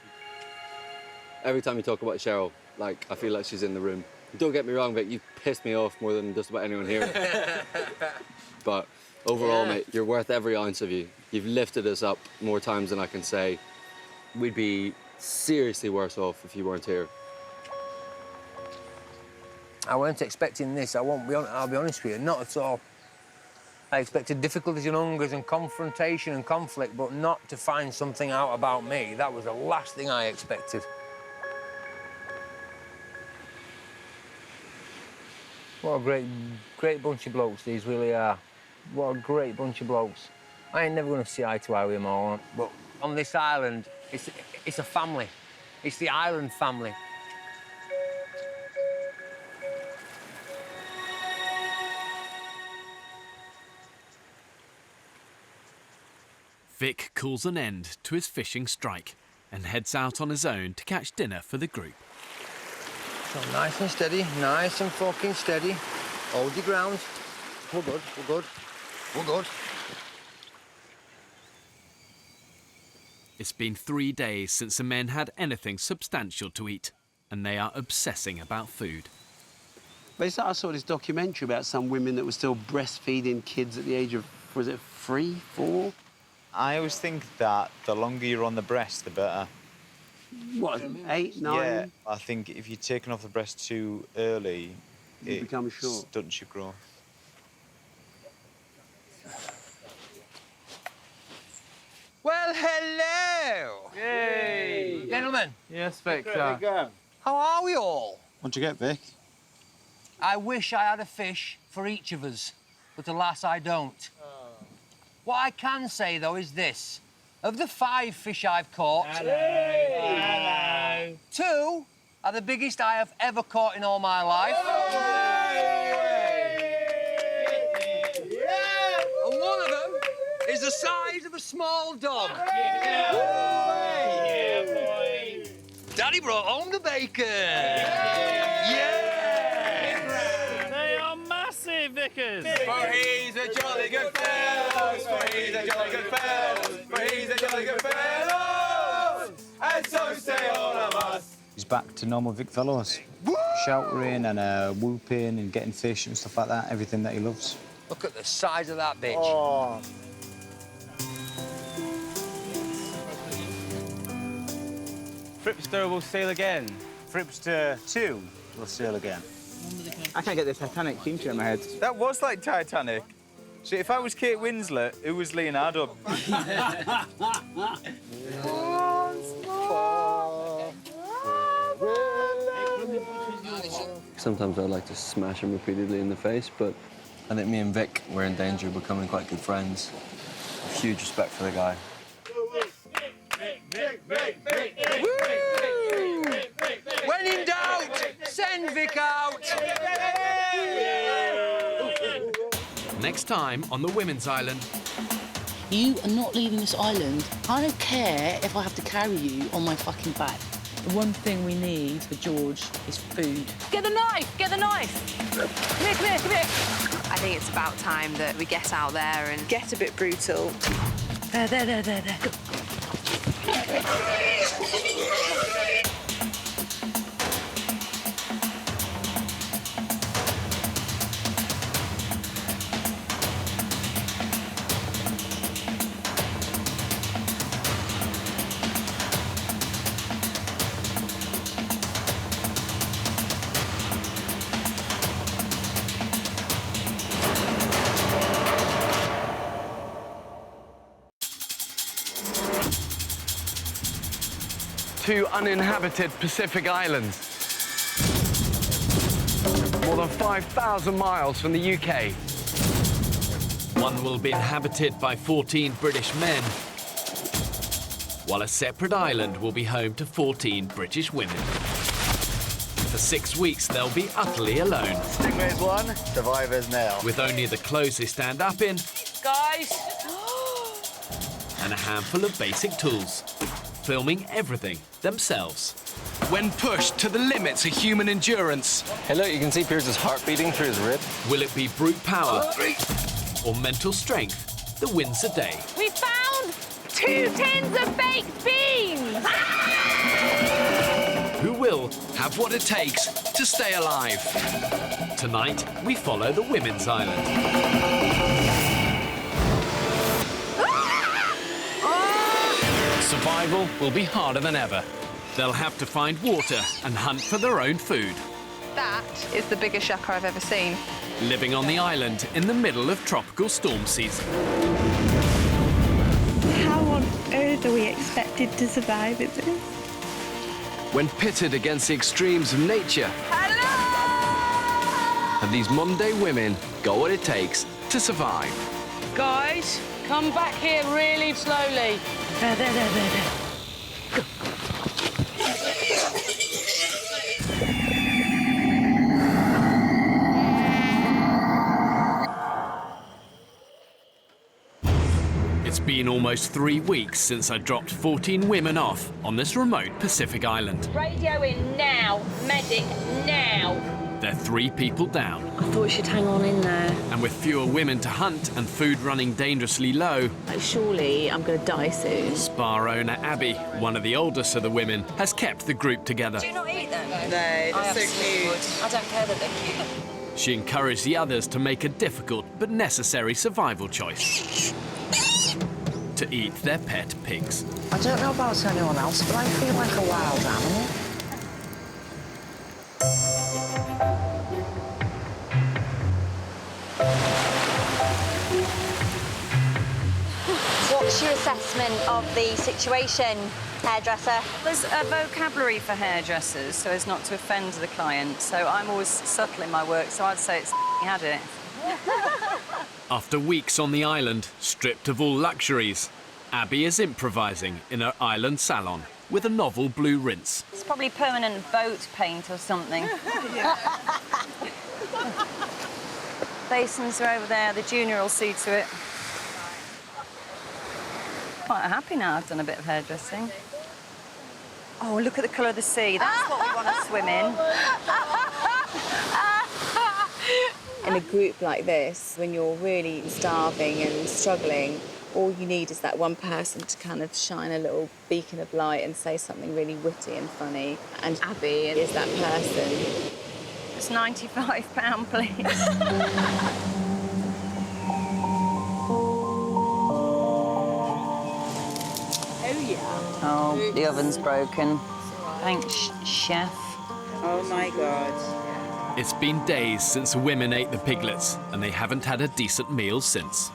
Every time you talk about Cheryl, like, I feel like she's in the room. Don't get me wrong, Vic, you pissed me off more than just about anyone here. But overall, mate, you're worth every ounce of you. You've lifted us up more times than I can say. We'd be seriously worse off if you weren't here. I weren't expecting this. I'll be honest with you, not at all. I expected difficulties and hungers and confrontation and conflict, but not to find something out about me. That was the last thing I expected. What a great bunch of blokes these really are. What a great bunch of blokes. I ain't never going to see eye to eye with them all, but on this island, it's a family. It's the island family. Vic calls an end to his fishing strike and heads out on his own to catch dinner for the group. So nice and steady, nice and fucking steady. Hold your ground. We're good, we're good, we're good. It's been 3 days since the men had anything substantial to eat, and they are obsessing about food. Basically, I saw this documentary about some women that were still breastfeeding kids at the age of, was it 3, 4? I always think that the longer you're on the breast, the better. What, 8, 9? Yeah, I think if you're taken off the breast too early, You become short. Stunts your growth. Well, hello! Yay! Gentlemen. Yes, Vic. How are we all? What'd you get, Vic? I wish I had a fish for each of us, but alas, I don't. What I can say, though, is this. Of the 5 fish I've caught... Hello. 2 are the biggest I have ever caught in all my life. And one of them is the size of a small dog. Yeah. Daddy brought home the bacon. They are massive, Vickers. For he's a jolly good fellow. For he's a jolly good fellow. For he's a jolly good fellow. And so say all of us. He's back to normal Vic fellows. Shouting and whooping and getting fish and stuff like that. Everything that he loves. Look at the size of that bitch. Oh. Fripster will sail again. Fripster 2 will sail again. I can't get the Titanic theme tune in my head. That was like Titanic. So if I was Kate Winslet, who was Leonardo? Sometimes I like to smash him repeatedly in the face, but I think me and Vic were in danger of becoming quite good friends. Huge respect for the guy. When in doubt, send Vic out. Next time on the Women's Island. You are not leaving this island. I don't care if I have to carry you on my fucking back. The one thing we need for George is food. Get the knife! Get the knife! Come here, come here, come here! I think it's about time that we get out there and Get a bit brutal. There. Go. 2 uninhabited Pacific islands. More than 5,000 miles from the UK. One will be inhabited by 14 British men, while a separate island will be home to 14 British women. For 6 weeks, they'll be utterly alone. Stingrays 1, survivors nil. With only the clothes they stand up in Guys! and a handful of basic tools. Filming everything themselves. When pushed to the limits of human endurance. Hey, look, you can see Pierce's heart beating through his rib. Will it be brute power or mental strength that wins the day? We found 2 tins of baked beans! Who will Have what it takes to stay alive. Tonight, we follow the Women's Island. Survival will be harder than ever. They'll have to find water and hunt for their own food. that is the biggest shaka I've ever seen. Living on the island in the middle of tropical storm season. How on earth are we expected to survive in this? When pitted against the extremes of nature, have these modern-day women got what it takes to survive? Guys, come back here really slowly. There. Go. It's been almost 3 weeks since I dropped 14 women off on this remote Pacific island. Radio in now. Medic now. They're 3 people down. I thought we should hang on in there. And with fewer women to hunt and food running dangerously low, Like, surely I'm going to die soon. Spa owner Abby, one of the oldest of the women, has kept the group together. Do you not eat them? No, they're I so absolutely cute. would. I don't care that they're cute. She encouraged the others to make a difficult but necessary survival choice. To eat their pet pigs. I don't know about anyone else, but I feel like a wild animal. What's your assessment of the situation, hairdresser? There's a vocabulary for hairdressers so as not to offend the client. So I'm always subtle in my work, so I'd say it's had it. After weeks on the island, stripped of all luxuries, Abby is improvising in her island salon with a novel blue rinse. It's probably permanent boat paint or something. Basins are over there, the junior will see to it. Quite happy now I've done a bit of hairdressing. Oh, look at the colour of the sea. That's what we want to swim in. In a group like this, when you're really starving and struggling, all you need is that one person to kind of shine a little beacon of light and say something really witty and funny. And Abby is that person. It's £95, please. Oh, yeah. Oh, the oven's broken. Thanks, chef. Oh, my God. It's been days since the women ate the piglets, and they haven't had a decent meal since.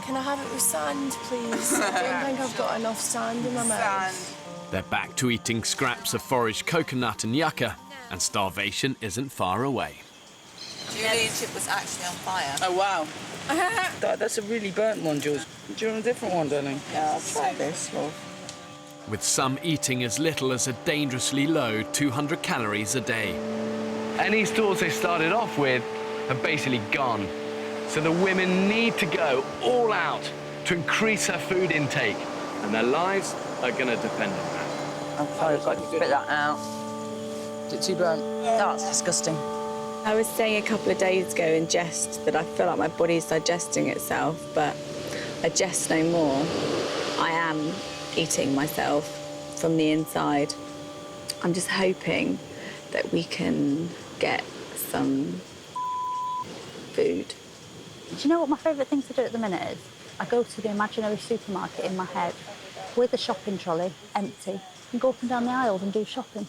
Can I have it with sand, please? I don't think I've got enough sand in my mouth. They're back to eating scraps of foraged coconut and yucca, and starvation isn't far away. Julian's chip was actually on fire. Oh, wow. That's a really burnt one, George. Do you want a different one, darling? Yeah, I'll try this, love. With some eating as little as a dangerously low 200 calories a day. Any stores they started off with have basically gone. So the women need to go all out to increase their food intake. And their lives are going to depend on that. I'm sorry, I've got to spit that out. Is it too burnt? That's disgusting. I was saying a couple of days ago in jest that I feel like my body's digesting itself, but I jest no more. I am eating myself from the inside. I'm just hoping that we can get some food. Do you know what my favourite thing to do at the minute is? I go to the imaginary supermarket in my head with a shopping trolley, empty, and go up and down the aisles and do shopping.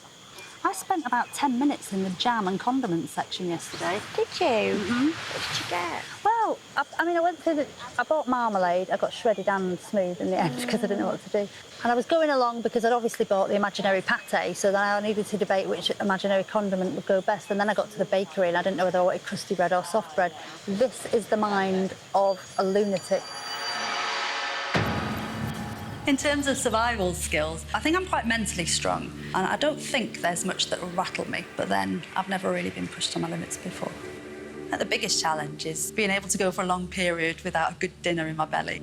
I spent about 10 minutes in the jam and condiments section yesterday. Did you? Mm-hmm. What did you get? Well, I went through I bought marmalade. I got shredded and smooth in the end because I didn't know what to do. And I was going along because I'd obviously bought the imaginary pâté, so then I needed to debate which imaginary condiment would go best. And then I got to the bakery and I didn't know whether I wanted crusty bread or soft bread. This is the mind of a lunatic. In terms of survival skills, I think I'm quite mentally strong, and I don't think there's much that will rattle me, but then I've never really been pushed to my limits before. The biggest challenge is being able to go for a long period without a good dinner in my belly.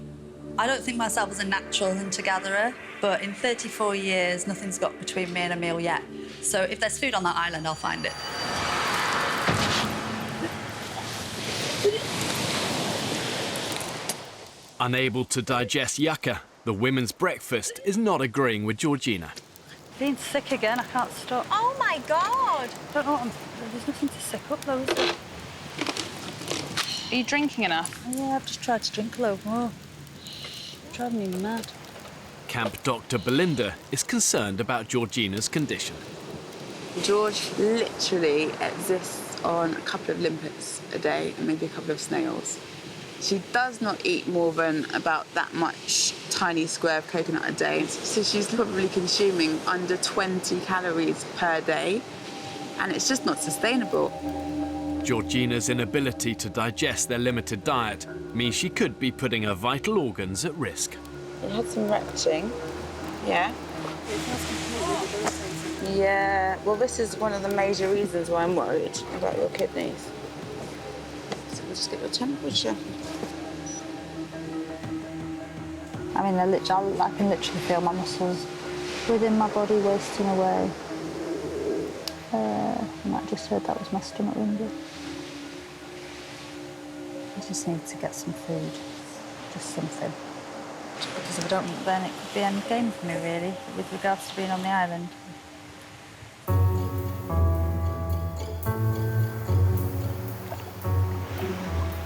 I don't think myself as a natural hunter-gatherer, but in 34 years, nothing's got between me and a meal yet. So if there's food on that island, I'll find it. Unable to digest yucca, the women's breakfast is not agreeing with Georgina. Being sick again, I can't stop. Oh, my God! I don't know, there's nothing to sick up, though, is there? Are you drinking enough? Yeah, I've just tried to drink a load more. Driving me mad. Camp Dr. Belinda is concerned about Georgina's condition. George literally exists on a couple of limpets a day and maybe a couple of snails. She does not eat more than about that much tiny square of coconut a day. So she's probably consuming under 20 calories per day, and it's just not sustainable. Georgina's inability to digest their limited diet means she could be putting her vital organs at risk. It had some retching, yeah. Yeah, well, this is one of the major reasons why I'm worried about your kidneys. So we'll just get your temperature. I mean, I can literally feel my muscles within my body wasting away. You might have just heard that was my stomach rumbling. I just need to get some food, just something. Because if I don't, then it could be any game for me, really, with regards to being on the island.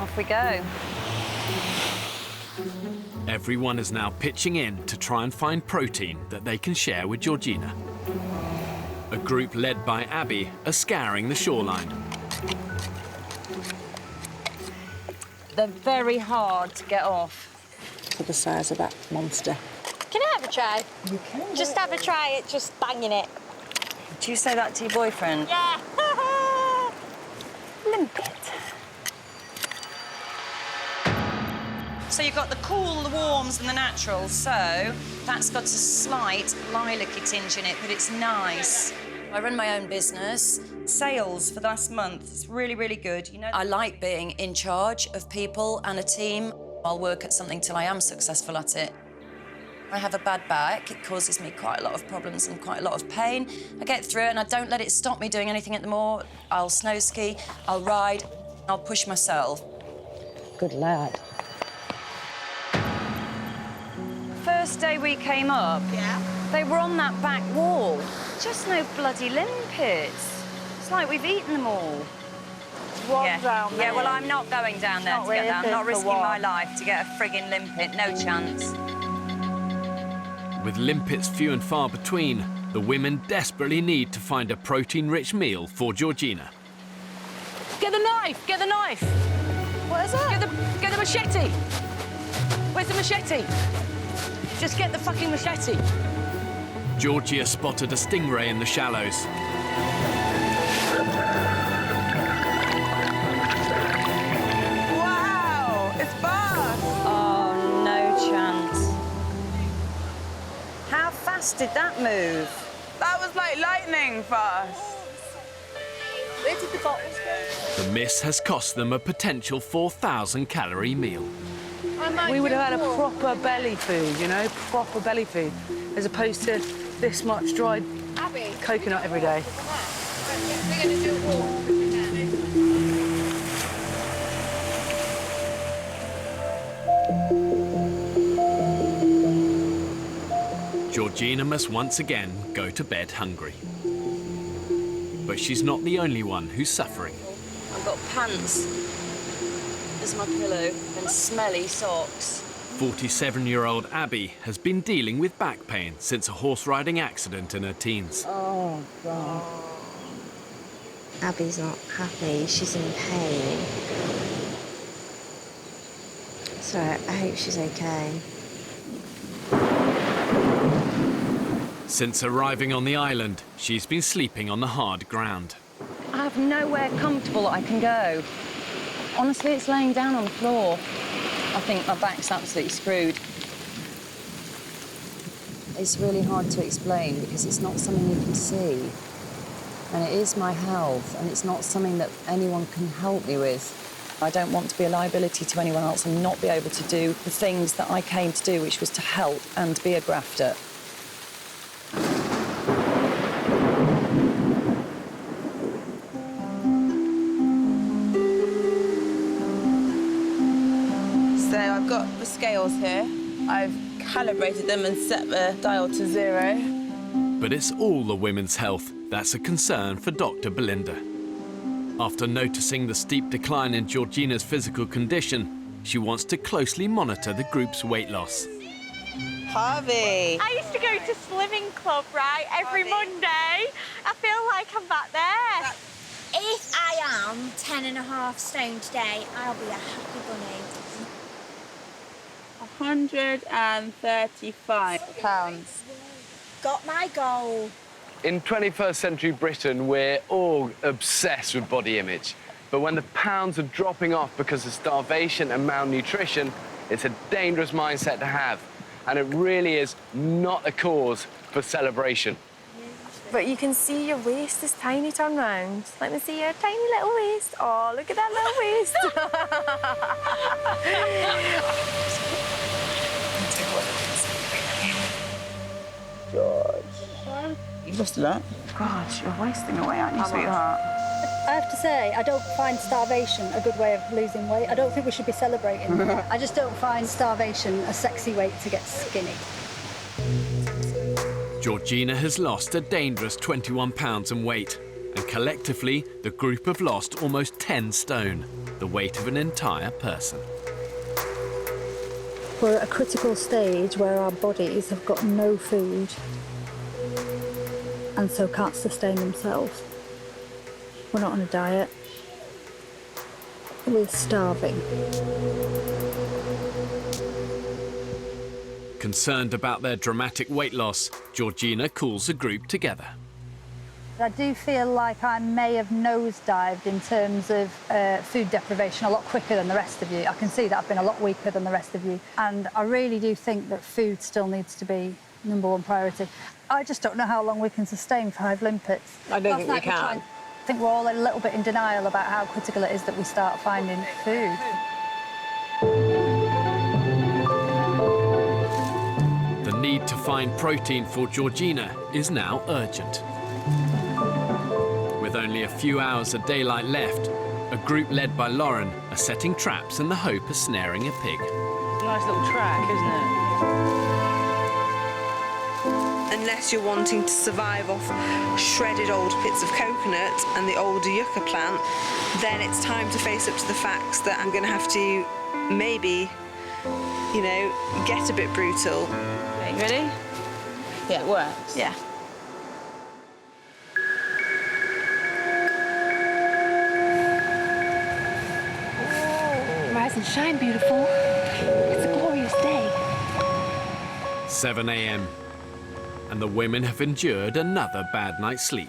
Off we go. Everyone is now pitching in to try and find protein that they can share with Georgina. A group led by Abby are scouring the shoreline. They're very hard to get off. For the size of that monster. Can I have a try? You can. Just have a try at just banging it. Do you say that to your boyfriend? Yeah. Limpet. So you've got the cool, the warms, and the naturals. So that's got a slight lilac-y tinge in it, but it's nice. I run my own business. Sales for the last month is really, really good. You know, I like being in charge of people and a team. I'll work at something till I am successful at it. I have a bad back. It causes me quite a lot of problems and quite a lot of pain. I get through it and I don't let it stop me doing anything at the moor. I'll snow ski, I'll ride, I'll push myself. Good lad. First day we came up, they were on that back wall. Just no bloody limpets. It's like we've eaten them all. One down there. Yeah, well, I'm not going down there to get that. I'm not risking my life to get a frigging limpet. No chance. With limpets few and far between, the women desperately need to find a protein-rich meal for Georgina. Get the knife! Get the knife! What is that? Get the machete! Where's the machete? Just get the fucking machete. Georgia spotted a stingray in the shallows. Wow, it's fast. Oh, no chance. How fast did that move? That was like lightning fast. Where did the bottles go? The miss has cost them a potential 4,000-calorie meal. We would have had a proper belly food, you know, proper belly food, as opposed to this much dried coconut every day. We're going to do a walk. Georgina must once again go to bed hungry. But she's not the only one who's suffering. I've got pants as my pillow and smelly socks. 47-year-old Abby has been dealing with back pain since a horse riding accident in her teens. Oh, God. Abby's not happy, she's in pain. So I hope she's okay. Since arriving on the island, she's been sleeping on the hard ground. I have nowhere comfortable that I can go. Honestly, it's laying down on the floor. I think my back's absolutely screwed. It's really hard to explain because it's not something you can see. And it is my health, and it's not something that anyone can help me with. I don't want to be a liability to anyone else and not be able to do the things that I came to do, which was to help and be a grafter. So I've got the scales here. I've calibrated them and set the dial to 0. But it's all the women's health that's a concern for Dr. Belinda. After noticing the steep decline in Georgina's physical condition, she wants to closely monitor the group's weight loss. Harvey. I used to go to slimming club, right, every Monday. I feel like I'm back there. If I am 10.5 stone today, I'll be a happy bunny. 135 pounds. Got my goal. In 21st century Britain, we're all obsessed with body image. But when the pounds are dropping off because of starvation and malnutrition, it's a dangerous mindset to have. And it really is not a cause for celebration. But you can see your waist is tiny, turn round. Let me see your tiny little waist. Oh, look at that little waist. George. You lost a lot. God, you're wasting away, aren't you, sweetheart? I have to say, I don't find starvation a good way of losing weight. I don't think we should be celebrating. I just don't find starvation a sexy way to get skinny. Georgina has lost a dangerous 21 pounds in weight, and collectively, the group have lost almost 10 stone, the weight of an entire person. We're at a critical stage where our bodies have got no food and so can't sustain themselves. We're not on a diet. We're starving. Concerned about their dramatic weight loss, Georgina calls the group together. I do feel like I may have nosedived in terms of food deprivation a lot quicker than the rest of you. I can see that I've been a lot weaker than the rest of you. And I really do think that food still needs to be #1 priority. I just don't know how long we can sustain 5 limpets. I don't think we can. I think we're all a little bit in denial about how critical it is that we start finding food. The need to find protein for Georgina is now urgent. With only a few hours of daylight left, a group led by Lauren are setting traps in the hope of snaring a pig. Nice little track, isn't it? Unless you're wanting to survive off shredded old bits of coconut and the older yucca plant, then it's time to face up to the facts that I'm going to have to maybe, you know, get a bit brutal. Okay, you ready? Yeah, it works. Yeah. Rise and shine, beautiful. It's a glorious day. 7 a.m. and the women have endured another bad night's sleep.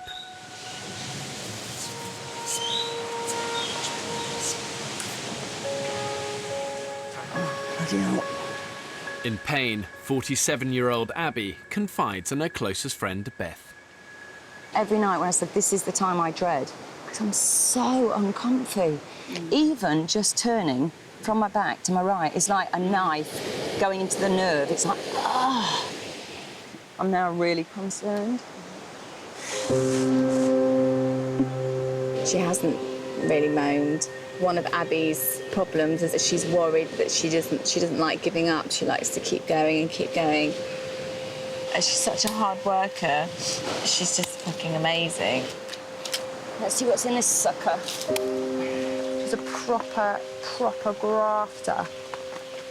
In pain, 47-year-old Abby confides in her closest friend, Beth. Every night when I said, this is the time I dread, because I'm so uncomfy. Even just turning from my back to my right is like a knife going into the nerve. It's like, ah. I'm now really concerned. She hasn't really moaned. One of Abby's problems is that she's worried that she doesn't like giving up. She likes to keep going and keep going. And she's such a hard worker. She's just fucking amazing. Let's see what's in this sucker. She's a proper grafter.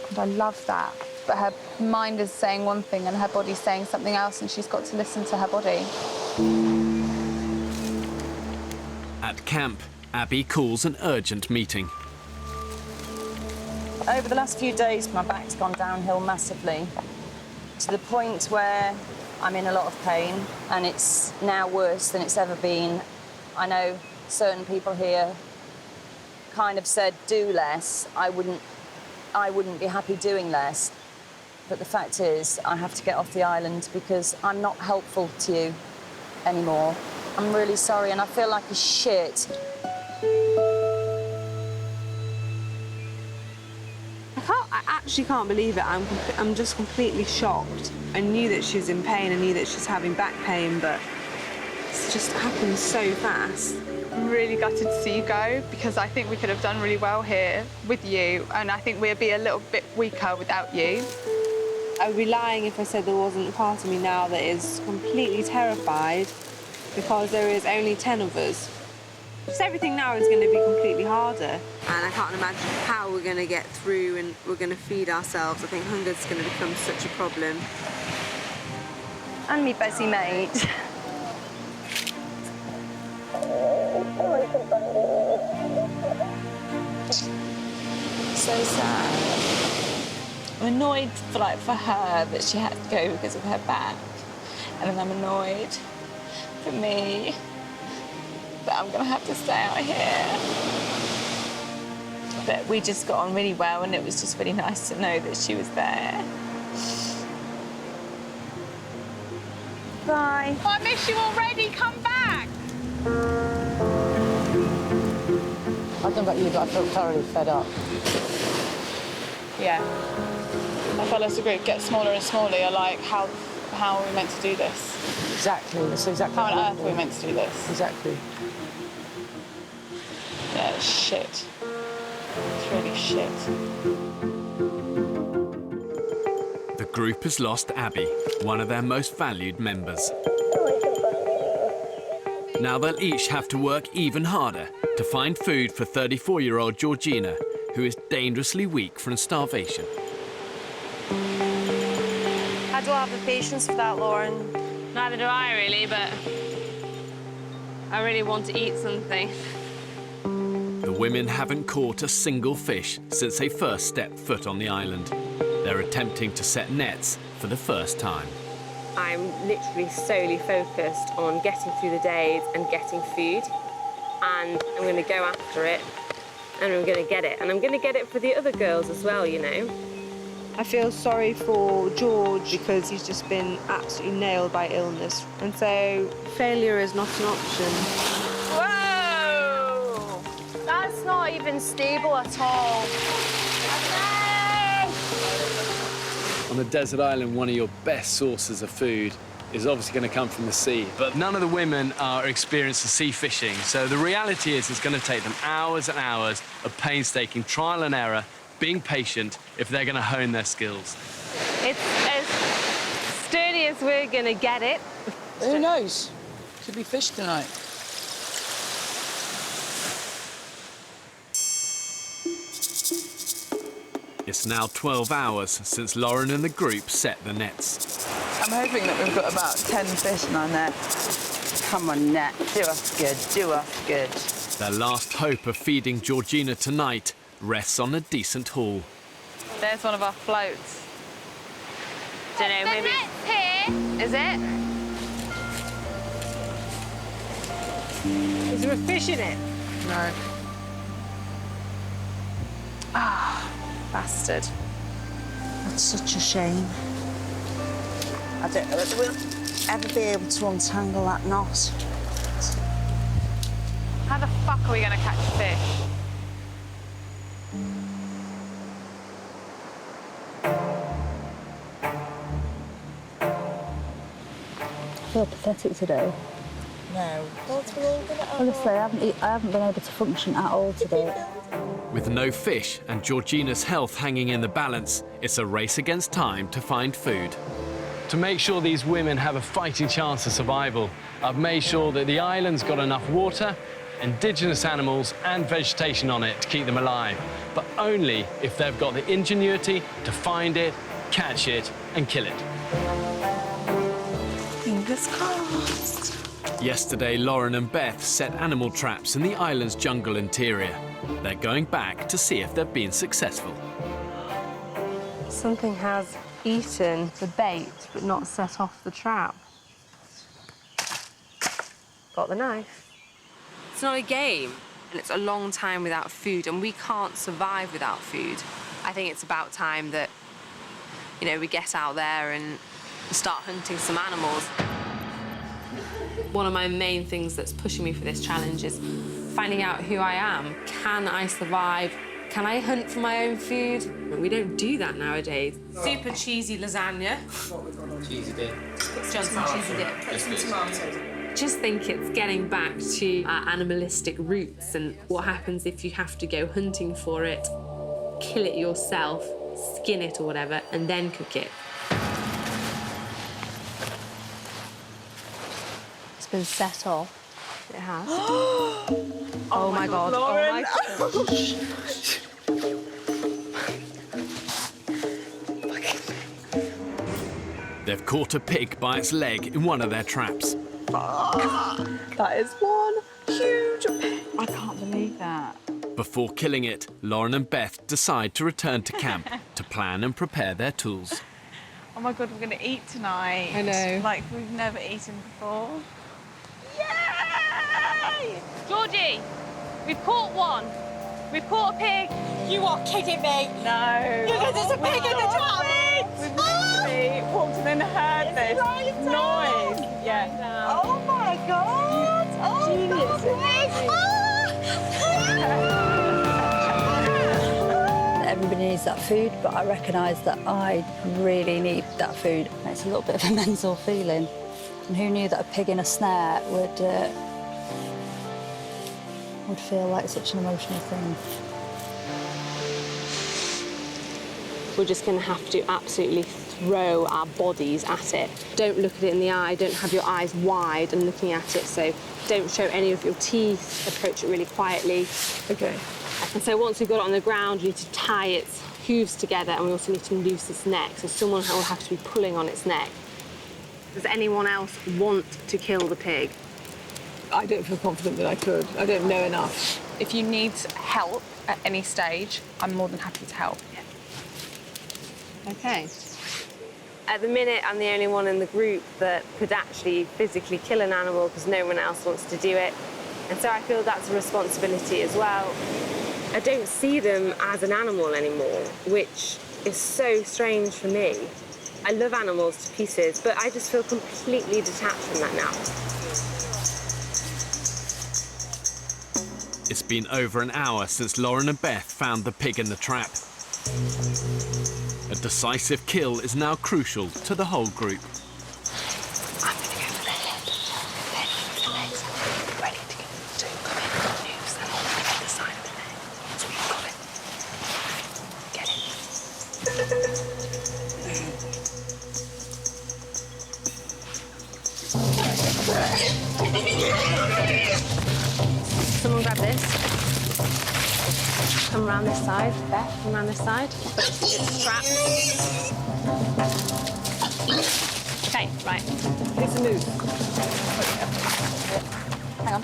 And I love that. But her mind is saying one thing and her body's saying something else, and she's got to listen to her body. At camp, Abby calls an urgent meeting. Over the last few days, my back's gone downhill massively, to the point where I'm in a lot of pain, and it's now worse than it's ever been. I know certain people here kind of said, do less. I wouldn't be happy doing less. But the fact is, I have to get off the island because I'm not helpful to you anymore. I'm really sorry, and I feel like a shit. I actually can't believe it. I'm just completely shocked. I knew that she was in pain, I knew that she's having back pain, but it's just happened so fast. I'm really gutted to see you go, because I think we could have done really well here with you, and I think we'd be a little bit weaker without you. I would be lying if I said there wasn't a part of me now that is completely terrified, because there is only 10 of us. Just everything now is going to be completely harder. And I can't imagine how we're going to get through and we're going to feed ourselves. I think hunger's going to become such a problem. And me busy mate. So sad. I'm annoyed for her that she had to go because of her back. And then I'm annoyed for me that I'm going to have to stay out here. But we just got on really well, and it was just really nice to know that she was there. Bye. Oh, I miss you already. Come back. I don't know about you, but I feel thoroughly fed up. Yeah. I felt as a group get smaller and smaller. You're like, how are we meant to do this? Exactly. That's exactly. How on earth are we meant to do this? Exactly. Yeah, it's shit. It's really shit. The group has lost Abby, one of their most valued members. Now they'll each have to work even harder to find food for 34-year-old Georgina, who is dangerously weak from starvation. I don't have the patience for that, Lauren. Neither do I, really, but I really want to eat something. The women haven't caught a single fish since they first stepped foot on the island. They're attempting to set nets for the first time. I'm literally solely focused on getting through the days and getting food. And I'm going to go after it, and I'm going to get it. And I'm going to get it for the other girls as well, you know. I feel sorry for George because he's just been absolutely nailed by illness. And so failure is not an option. Whoa! That's not even stable at all. On a desert island, one of your best sources of food is obviously going to come from the sea. But none of the women are experienced in sea fishing, so the reality is it's going to take them hours and hours of painstaking trial and error, being patient, if they're going to hone their skills. It's as sturdy as we're going to get it. Who knows? Could be fish tonight. It's now 12 hours since Lauren and the group set the nets. I'm hoping that we've got about 10 fish in our net. Come on, net, do us good, do us good. Their last hope of feeding Georgina tonight rests on a decent haul. There's one of our floats. Don't know, maybe. Here. Is it? Is there a fish in it? No. Ah, bastard. That's such a shame. I don't know whether we'll ever be able to untangle that knot. How the fuck are we going to catch a fish? I feel pathetic today. No. Honestly, I haven't been able to function at all today. With no fish and Georgina's health hanging in the balance, it's a race against time to find food. To make sure these women have a fighting chance of survival, I've made sure that the island's got enough water, indigenous animals and vegetation on it to keep them alive, but only if they've got the ingenuity to find it, catch it and kill it. Fingers crossed. Yesterday, Lauren and Beth set animal traps in the island's jungle interior. They're going back to see if they've been successful. Something has eaten the bait, but not set off the trap. Got the knife. It's not a game, and it's a long time without food, and we can't survive without food. I think it's about time that, you know, we get out there and start hunting some animals. One of my main things that's pushing me for this challenge is finding out who I am. Can I survive? Can I hunt for my own food? We don't do that nowadays. Super cheesy lasagna. Cheesy dip. Johnson cheesy dip. Put some tomatoes. Just think it's getting back to our animalistic roots and what happens if you have to go hunting for it, kill it yourself, skin it or whatever, and then cook it. It's been set off. It has. Oh my God, Lauren. Oh my gosh. They've caught a pig by its leg in one of their traps. That is one huge pig. I can't believe that. Before killing it, Lauren and Beth decide to return to camp to plan and prepare their tools. Oh my God, we're going to eat tonight. I know. Like we've never eaten before. Yay! Georgie, we've caught one. We've caught a pig. You are kidding me. No. There's a pig in the trap. We've literally walked and then heard this noise. Yeah. Oh my God. Oh, Genius. Everybody needs that food, but I recognise that I really need that food. It's a little bit of a mental feeling. And who knew that a pig in a snare would feel like such an emotional thing. We're just going to have to absolutely throw our bodies at it. Don't look at it in the eye, don't have your eyes wide and looking at it, so don't show any of your teeth, approach it really quietly. Okay. And so once we've got it on the ground, we need to tie its hooves together and we also need to loose its neck, so someone will have to be pulling on its neck. Does anyone else want to kill the pig? I don't feel confident that I could. I don't know enough. If you need help at any stage, I'm more than happy to help. Okay. At the minute, I'm the only one in the group that could actually physically kill an animal because no one else wants to do it. And so I feel that's a responsibility as well. I don't see them as an animal anymore, which is so strange for me. I love animals to pieces, but I just feel completely detached from that now. It's been over an hour since Lauren and Beth found the pig in the trap. A decisive kill is now crucial to the whole group. I'm going to go for the head, then for the legs, ready to come in with the noose and on the other side of the neck. So we've got it. Get Someone grab this. Come around this side. Beth, come around this side. It's trapped. Okay, right. It's a move. Hang on.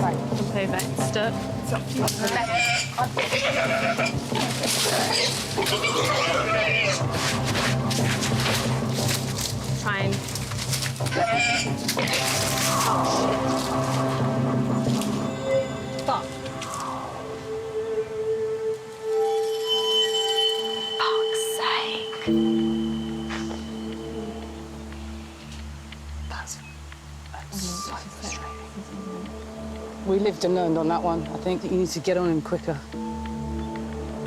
Right. Jump over. It's stuck. It's up to you. Try and... Fuck. Fuck's sake. That's so frustrating. We lived and learned on that one. I think that you need to get on him quicker.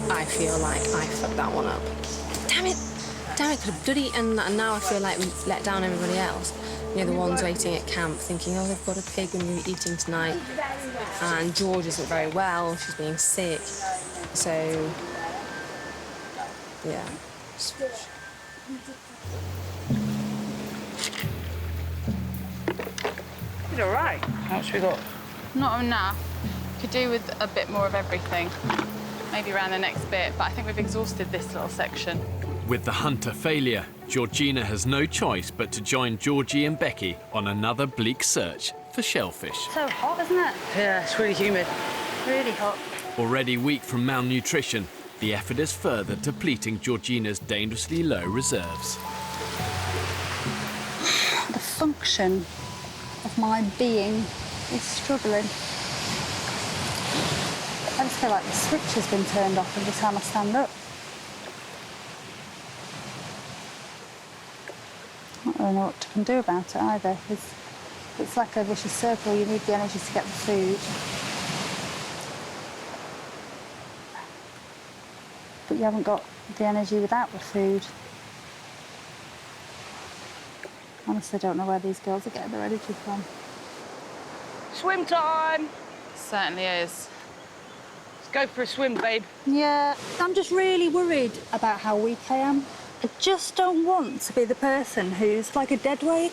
I feel like I fucked that one up. Damn it! Damn it, could have bloody... And now I feel like we let down everybody else. You know, the ones waiting at camp thinking, oh, they've got a pig and we're eating tonight. And George isn't very well, she's being sick. So, yeah. It's all right. How much we got? Not enough. Could do with a bit more of everything. Maybe around the next bit, but I think we've exhausted this little section. With the hunt a failure, Georgina has no choice but to join Georgie and Becky on another bleak search for shellfish. So hot, isn't it? Yeah, it's really humid. Really hot. Already weak from malnutrition, the effort is further depleting Georgina's dangerously low reserves. The function of my being is struggling. I just feel like the switch has been turned off every time I stand up. I don't really know what I can do about it either. It's like a vicious circle. You need the energy to get the food. But you haven't got the energy without the food. Honestly, I don't know where these girls are getting their energy from. Swim time! Certainly is. Let's go for a swim, babe. Yeah, I'm just really worried about how weak I am. I just don't want to be the person who's like a dead weight.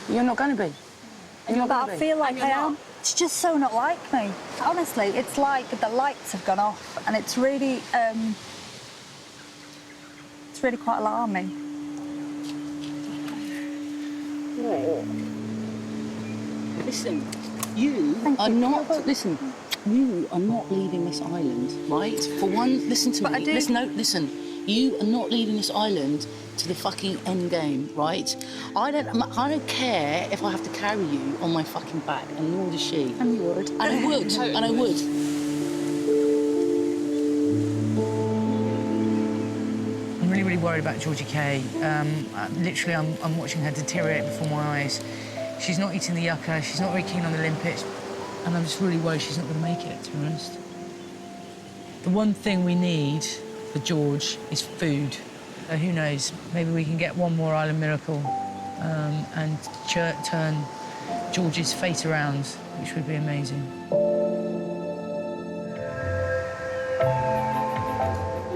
You're not going to be. You're not But going to I be. feel like I am. It's just so not like me. Honestly, it's like the lights have gone off, and it's really quite alarming. Listen, you are not. Listen, you are not leaving this island, right? For one, listen to me. Listen, no, listen. You are not leaving this island to the fucking end game, right? I don't care if I have to carry you on my fucking back, and nor does she. And you would. And I would. And I would. I'm really, really worried about Georgie Kay. Literally, I'm watching her deteriorate before my eyes. She's not eating the yucca, she's not very keen on the limpets, and I'm just really worried she's not going to make it, to be honest. The one thing we need for George is food. Who knows, maybe we can get one more island miracle and turn George's fate around, which would be amazing.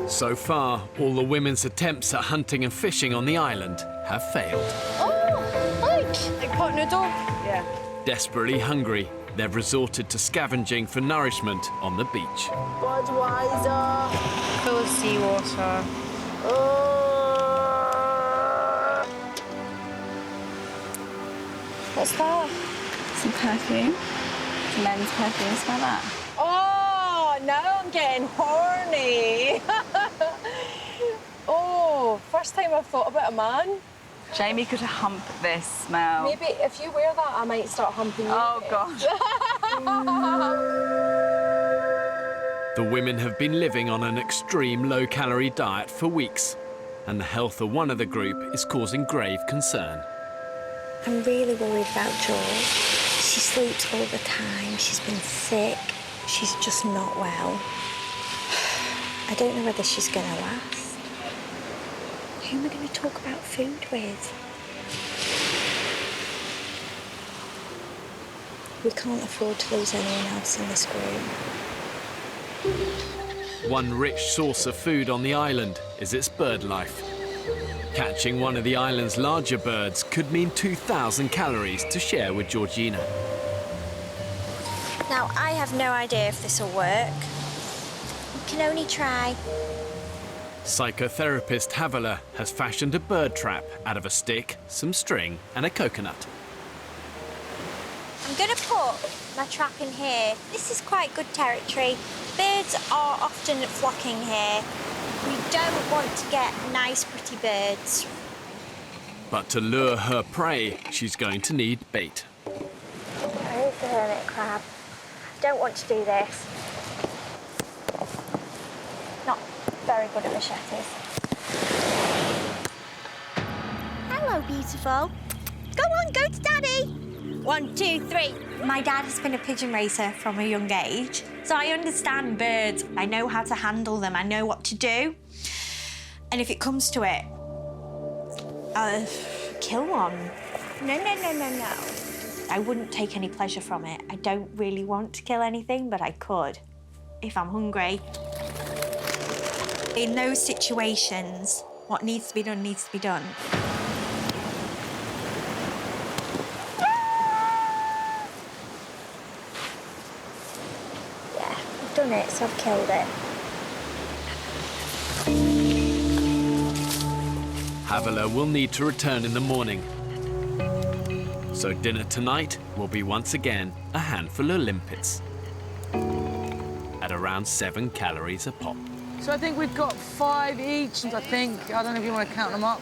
So far, all the women's attempts at hunting and fishing on the island have failed. Oh, like pot noodle? Yeah. Desperately hungry, they've resorted to scavenging for nourishment on the beach. Budweiser. Full of seawater. What's that? Some perfume. Some men's perfume. Smell that. Oh, now I'm getting horny. Oh, first time I've thought about a man. Jamie could hump this smell. Maybe if you wear that, I might start humping you. Oh, God. The women have been living on an extreme low-calorie diet for weeks, and the health of one of the group is causing grave concern. I'm really worried about George. She sleeps all the time. She's been sick. She's just not well. I don't know whether she's going to last. Who am I going to talk about food with? We can't afford to lose anyone else in this group. One rich source of food on the island is its bird life. Catching one of the island's larger birds could mean 2,000 calories to share with Georgina. Now, I have no idea if this will work. We can only try. Psychotherapist Havila has fashioned a bird trap out of a stick, some string and a coconut. I'm going to put my trap in here. This is quite good territory. Birds are often flocking here. We don't want to get nice, pretty birds. But to lure her prey, she's going to need bait. Where's the hermit crab? I don't want to do this. Not very good at machetes. Hello, beautiful. Go on, go to Daddy. 1, 2, 3. My dad has been a pigeon racer from a young age, so I understand birds. I know how to handle them. I know what to do. And if it comes to it, I'll kill one. No. I wouldn't take any pleasure from it. I don't really want to kill anything, but I could if I'm hungry. In those situations, what needs to be done needs to be done. Yeah, I've done it, so I've killed it. Havila will need to return in the morning. So dinner tonight will be once again a handful of limpets at around 7 calories a pop. So I think we've got 5 each, I think. I don't know if you want to count them up.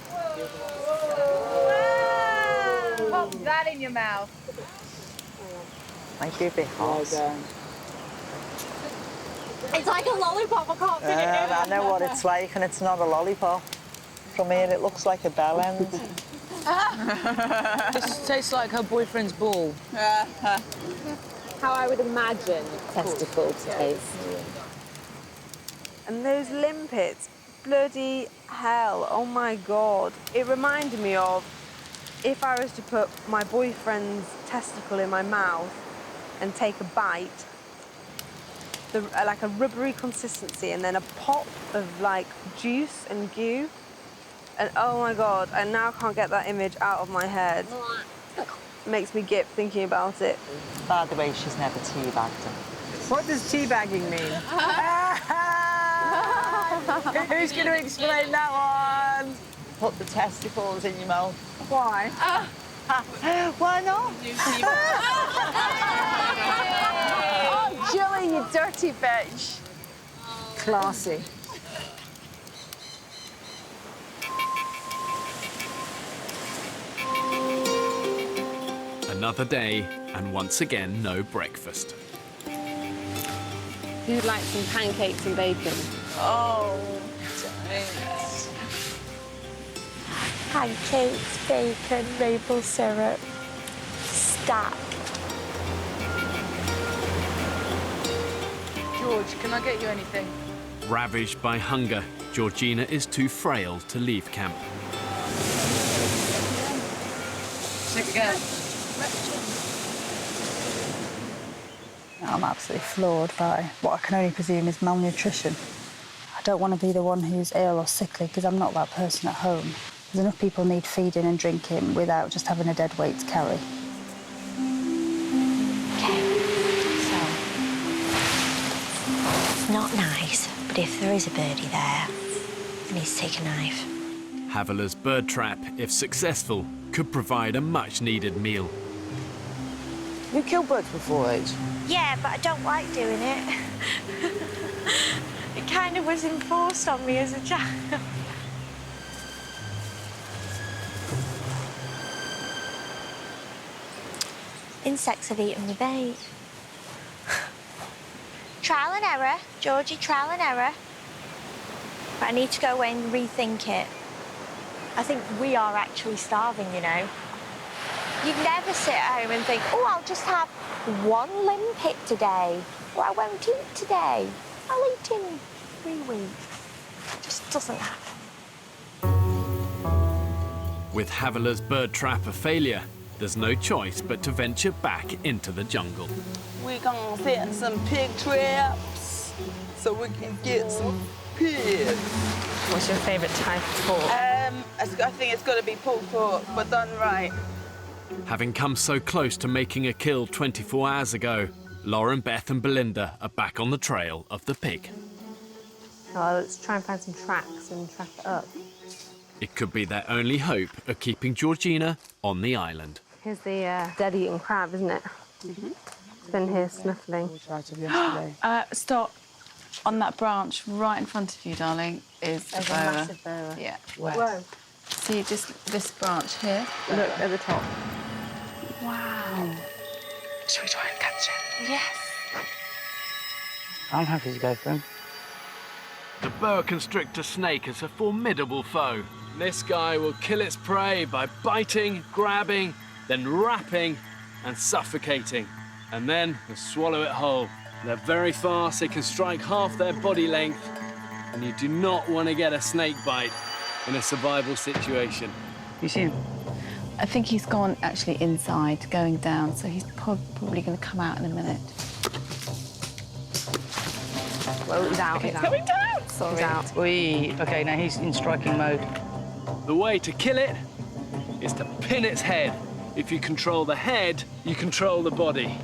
Pop that in your mouth. Might be a bit hot. It's like a lollipop, I can't fit it in. I know what it's like, and it's not a lollipop. From here, it looks like a bell end. This tastes like her boyfriend's ball. How I would imagine Testicle taste. And those limpets, bloody hell, oh my God. It reminded me of if I was to put my boyfriend's testicle in my mouth and take a bite, like a rubbery consistency, and then a pop of like juice and goo. And oh my God, I now can't get that image out of my head. It makes me gip thinking about it. By the way, she's never teabagged him. What does teabagging mean? Who's going to explain that one? Put the testicles in your mouth. Why? Why not? Oh, Julie, you dirty bitch. Classy. Another day, and once again, no breakfast. Who'd like some pancakes and bacon? Oh, Pancakes, bacon, maple syrup, stack. George, can I get you anything? Ravaged by hunger, Georgina is too frail to leave camp. Take it again. I'm absolutely floored by what I can only presume is malnutrition. I don't want to be the one who's ill or sickly because I'm not that person at home. There's enough people need feeding and drinking without just having a dead weight to carry. Okay, so it's not nice, but if there is a birdie there, I need to take a knife. Havila's bird trap, if successful, could provide a much-needed meal. You killed birds before, Age? Yeah, but I don't like doing it. It kind of was enforced on me as a child. Insects have eaten me bait. Trial and error, Georgie, trial and error. But I need to go away and rethink it. I think we are actually starving, you know. You'd never sit at home and think, oh, I'll just have 1 limpet today, or I won't eat today. I'll eat in 3 weeks. It just doesn't happen. With Haviler's bird trap a failure, there's no choice but to venture back into the jungle. We're gonna set some pig traps so we can get some pigs. What's your favourite type of pork? I think it's got to be pulled pork, but done right. Having come so close to making a kill 24 hours ago, Lauren, Beth and Belinda are back on the trail of the pig. Oh, let's try and find some tracks and track it up. It could be their only hope of keeping Georgina on the island. Here's the dead-eaten crab, isn't it? It's been here snuffling. Stop. On that branch right in front of you, darling, is a There's a boa. massive boa. Yeah. Whoa. See, just this branch here. Look at the top. Wow. Should we try and catch it? Yes. I'm happy to go for him. The boa constrictor snake is a formidable foe. This guy will kill its prey by biting, grabbing, then wrapping and suffocating, and then swallow it whole. They're very fast, they can strike half their body length, and you do not want to get a snake bite in a survival situation. You see him? I think he's gone actually inside, going down, so he's probably going to come out in a minute. Well, he's out. Okay, He's it's out. coming down. Sorry. He's out. Okay, now he's in striking mode. The way to kill it is to pin its head. If you control the head, you control the body.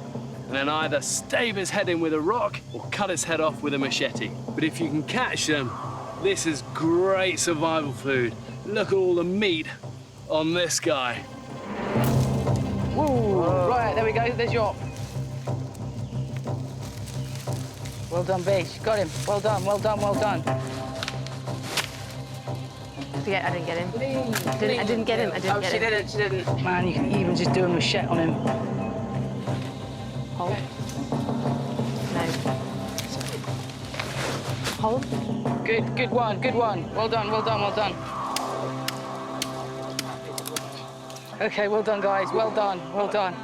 And then either stave its head in with a rock or cut its head off with a machete. But if you can catch them, this is great survival food. Look at all the meat on this guy. Whoa. Right, there we go, there's your op. Well done, Beach. Got him. Well done, well done, well done. I didn't get him. I didn't get him. Oh, she didn't, she didn't. Man, you can even just do a machete on him. Hold. No. Hold. Good one, good one. Well done, well done, well done. Okay, well done, guys. Well done, well done.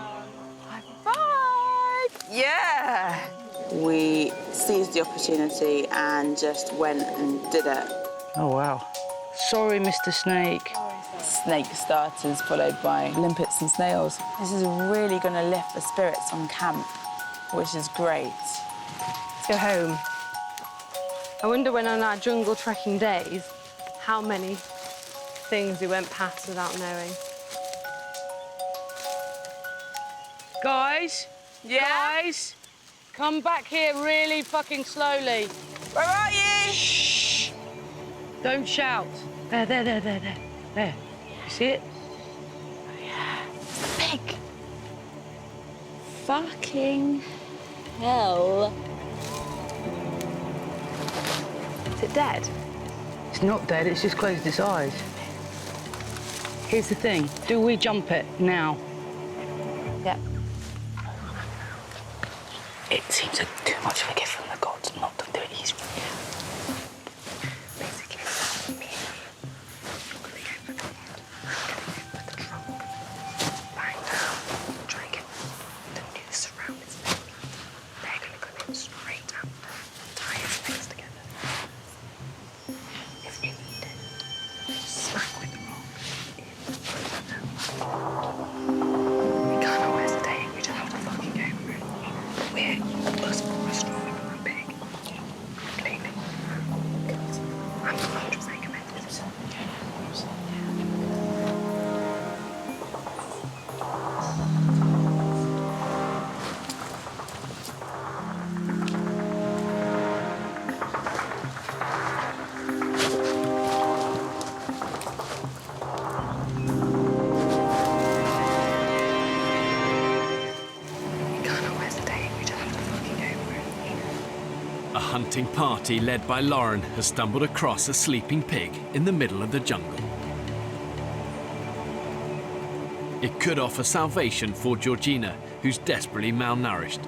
Yeah! We seized the opportunity and just went and did it. Oh, wow. Sorry, Mr. Snake. Snake starters followed by limpets and snails. This is really going to lift the spirits on camp, which is great. Let's go home. I wonder when on our jungle trekking days, how many things we went past without knowing. Guys? Yeah? Guys? Come back here really fucking slowly. Where are you? Shh. Don't shout. There. There. You see it? Oh, yeah. It's the pig. Fucking hell. Is it dead? It's not dead, it's just closed its eyes. Here's the thing. Do we jump it now? Yeah. It seems like too much of a gift from the gods not to do it easily. Basically, me and you, you're gonna go for the head, with the trunk, lying down, try and get the noose around its neck. They're gonna come in straight down, tie its legs together. If you need it, smack with the rock in. We can't always stay, we just have to fucking go for it. We're stronger than that pig. Completely. Because I'm 100% committed. A hunting party led by Lauren has stumbled across a sleeping pig in the middle of the jungle. It could offer salvation for Georgina, who's desperately malnourished.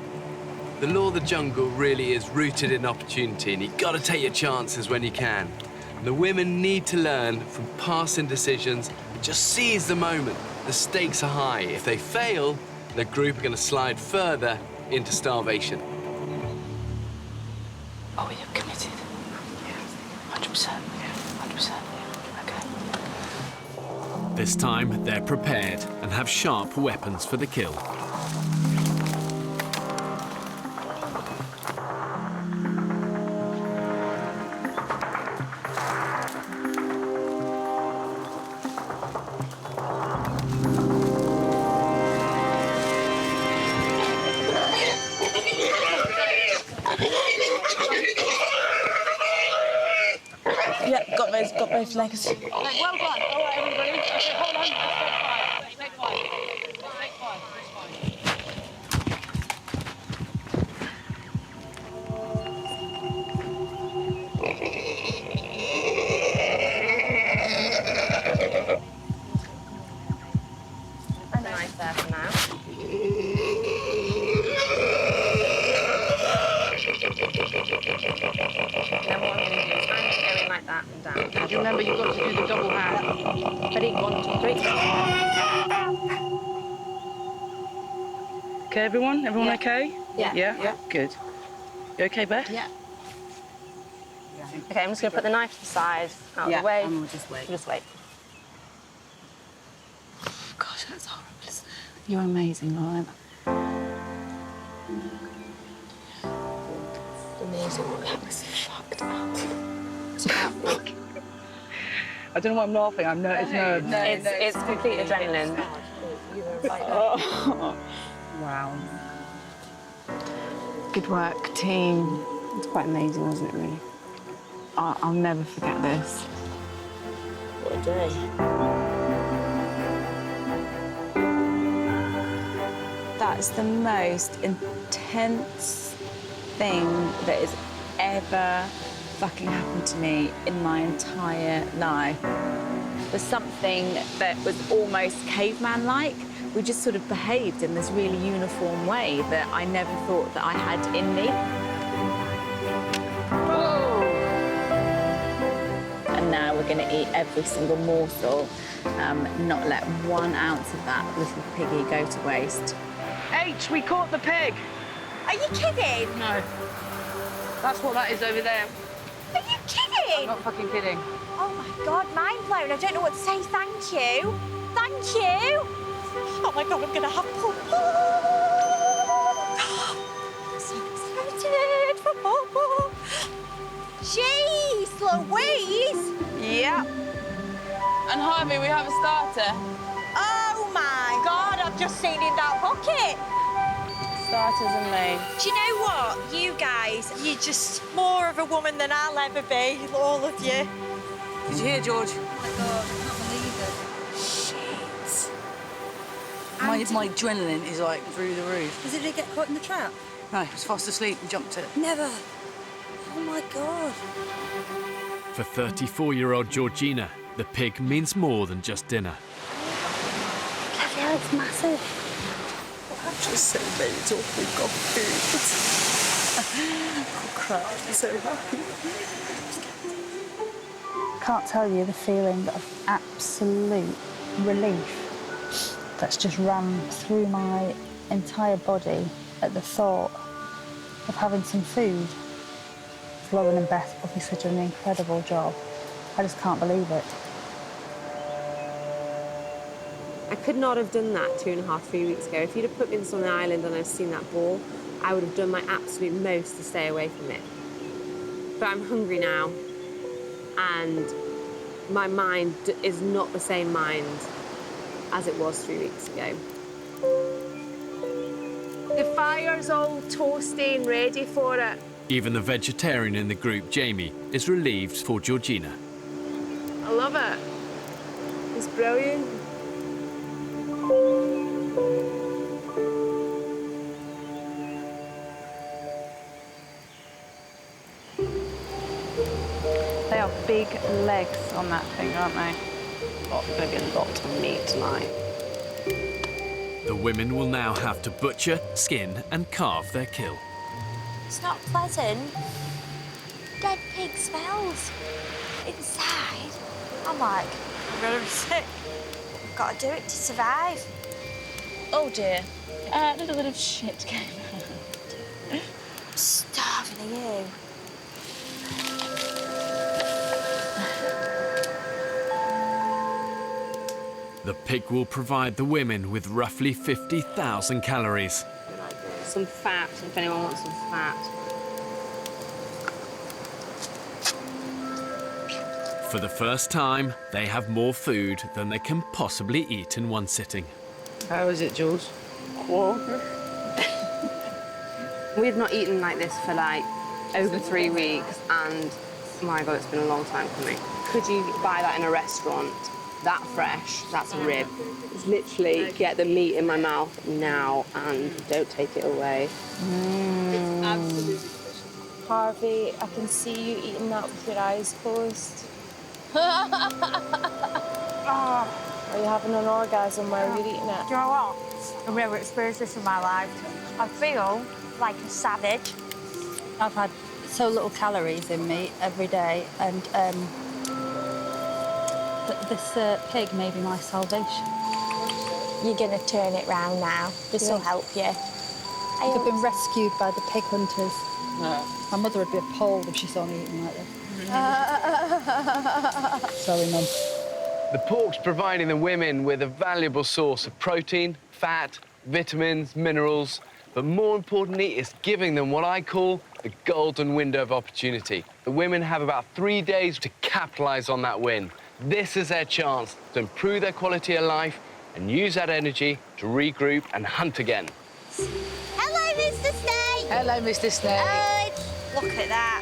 The law of the jungle really is rooted in opportunity, and you've got to take your chances when you can. And the women need to learn from past indecisions and just seize the moment. The stakes are high. If they fail, the group are going to slide further into starvation. Oh, you're committed? Yeah. 100%? Yeah, 100%. Okay. This time, they're prepared and have sharp weapons for the kill. Yeah, got both legs. Well done. All right, everybody. Okay, hold on. Take five. Take five. And knife there for now. Then what I'm going to do is I'm just going like that and down. Do you remember you've got to do the double hand? Ready? 1, 2, 3. Okay, everyone? Everyone okay? Yeah. Yeah? Good. You okay, Beth? Yeah. Okay, I'm just going to put the knife to the side, out of the way. and we'll just wait. Just wait. Gosh, that's horrible, isn't it? You're amazing, Lauren. Amazing. That was fucked up. I don't know why I'm laughing. I'm nervous. It's complete adrenaline. Oh. Wow. Good work, team. It's quite amazing, wasn't it, really? I'll never forget this. What a day. That's the most intense thing that has ever fucking happened to me in my entire life. Was something that was almost caveman-like. We just sort of behaved in this really uniform way that I never thought that I had in me. And now we're going to eat every single morsel, not let 1 ounce of that little piggy go to waste. H, we caught the pig. Are you kidding? No. That's what that is over there. Are you kidding? I'm not fucking kidding. Oh my God, mind blown. I don't know what to say. Thank you. Thank you. Oh my God, I'm gonna have pulp. I'm so excited. Jeez, Louise. Yep. And Harvey, we have a starter. Oh my God, I've just seen in that pocket. Starters and me. Do you know what? You guys, you're just more of a woman than I'll ever be, all of you. Did you hear, George? Oh my God, I can't believe it. Shit. My adrenaline is like through the roof. Did it get caught in the trap? No, I was fast asleep and jumped it. Never. Oh my God. For 34-year-old Georgina, the pig means more than just dinner. Bloody hell, it's massive. I'm just so mental. We've got food. I'll cry. I'm so happy. I can't tell you the feeling of absolute relief that's just ran through my entire body at the thought of having some food. Lauren and Beth obviously did an incredible job. I just can't believe it. I could not have done that 2.5, 3 weeks ago. If you'd have put me on the island and I'd seen that ball, I would have done my absolute most to stay away from it. But I'm hungry now, and my mind is not the same mind as it was 3 weeks ago. The fire's all toasty and ready for it. Even the vegetarian in the group, Jamie, is relieved for Georgina. I love it. It's brilliant. They are big legs on that thing, aren't they? Going to be a lot of meat tonight. The women will now have to butcher, skin and carve their kill. It's not pleasant. Dead pig smells. Inside, I'm like, I'm really sick. I've got to do it to survive. Oh dear. A little bit of shit came out. I'm starving of you. pig will provide the women with roughly 50,000 calories. Some fat, if anyone wants some fat. For the first time, they have more food than they can possibly eat in one sitting. How is it, Jules? Cool. We've not eaten like this for like over 3 weeks, and my God, it's been a long time coming. Could you buy that in a restaurant? That fresh, that's a rib. It's literally get the meat in my mouth now and don't take it away. It's absolutely delicious. Harvey, I can see you eating that with your eyes closed. Are you having an orgasm while you're eating it? Do you know what? I've never experienced this in my life. I feel like a savage. I've had so little calories in me every day, and this pig may be my salvation. You're going to turn it round now. This will help you. I've been rescued by the pig hunters. My mother would be appalled if she saw me eating like this. Sorry, Mum. The pork's providing the women with a valuable source of protein, fat, vitamins, minerals, but more importantly, it's giving them what I call the golden window of opportunity. The women have about 3 days to capitalise on that win. This is their chance to improve their quality of life and use that energy to regroup and hunt again. Hello, Mr. Snake. Hello, Mr. Snake. Look at that.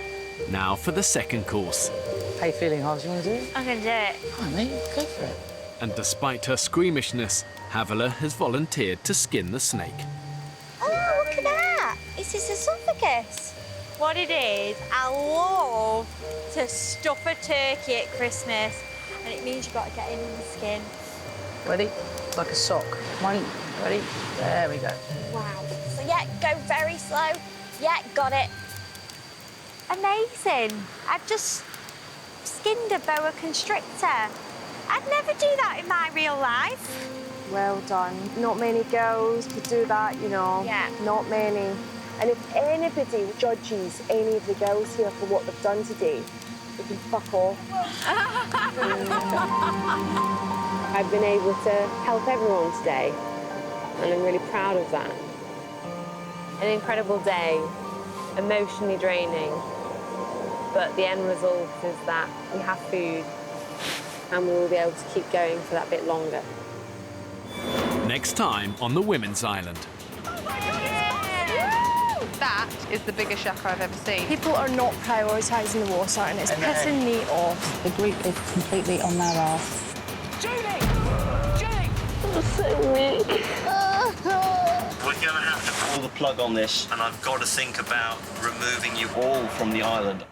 Now for the second course. How you feeling, Harvey? You want to do it? I'm going to do it. Come on, mate. Go for it. And despite her squeamishness, Havila has volunteered to skin the snake. Oh, look at that. It's his esophagus. What it is, I love to stuff a turkey at Christmas, and it means you've got to get in the skin. Ready? Like a sock. One, ready? There we go. Wow. So, yeah, go very slow. Yeah, got it. Amazing. I've just skinned a boa constrictor. I'd never do that in my real life. Well done. Not many girls could do that, you know. Yeah. Not many. And if anybody judges any of the girls here for what they've done today, they can fuck off. I've been able to help everyone today, and I'm really proud of that. An incredible day, emotionally draining, but the end result is that we have food and we will be able to keep going for that bit longer. Next time on the Women's Island. That is the biggest shocker I've ever seen. People are not prioritising the water, and it's pissing me off. The group is completely on their arse. I'm so weak. We're going to have to pull the plug on this, and I've got to think about removing you all from the island.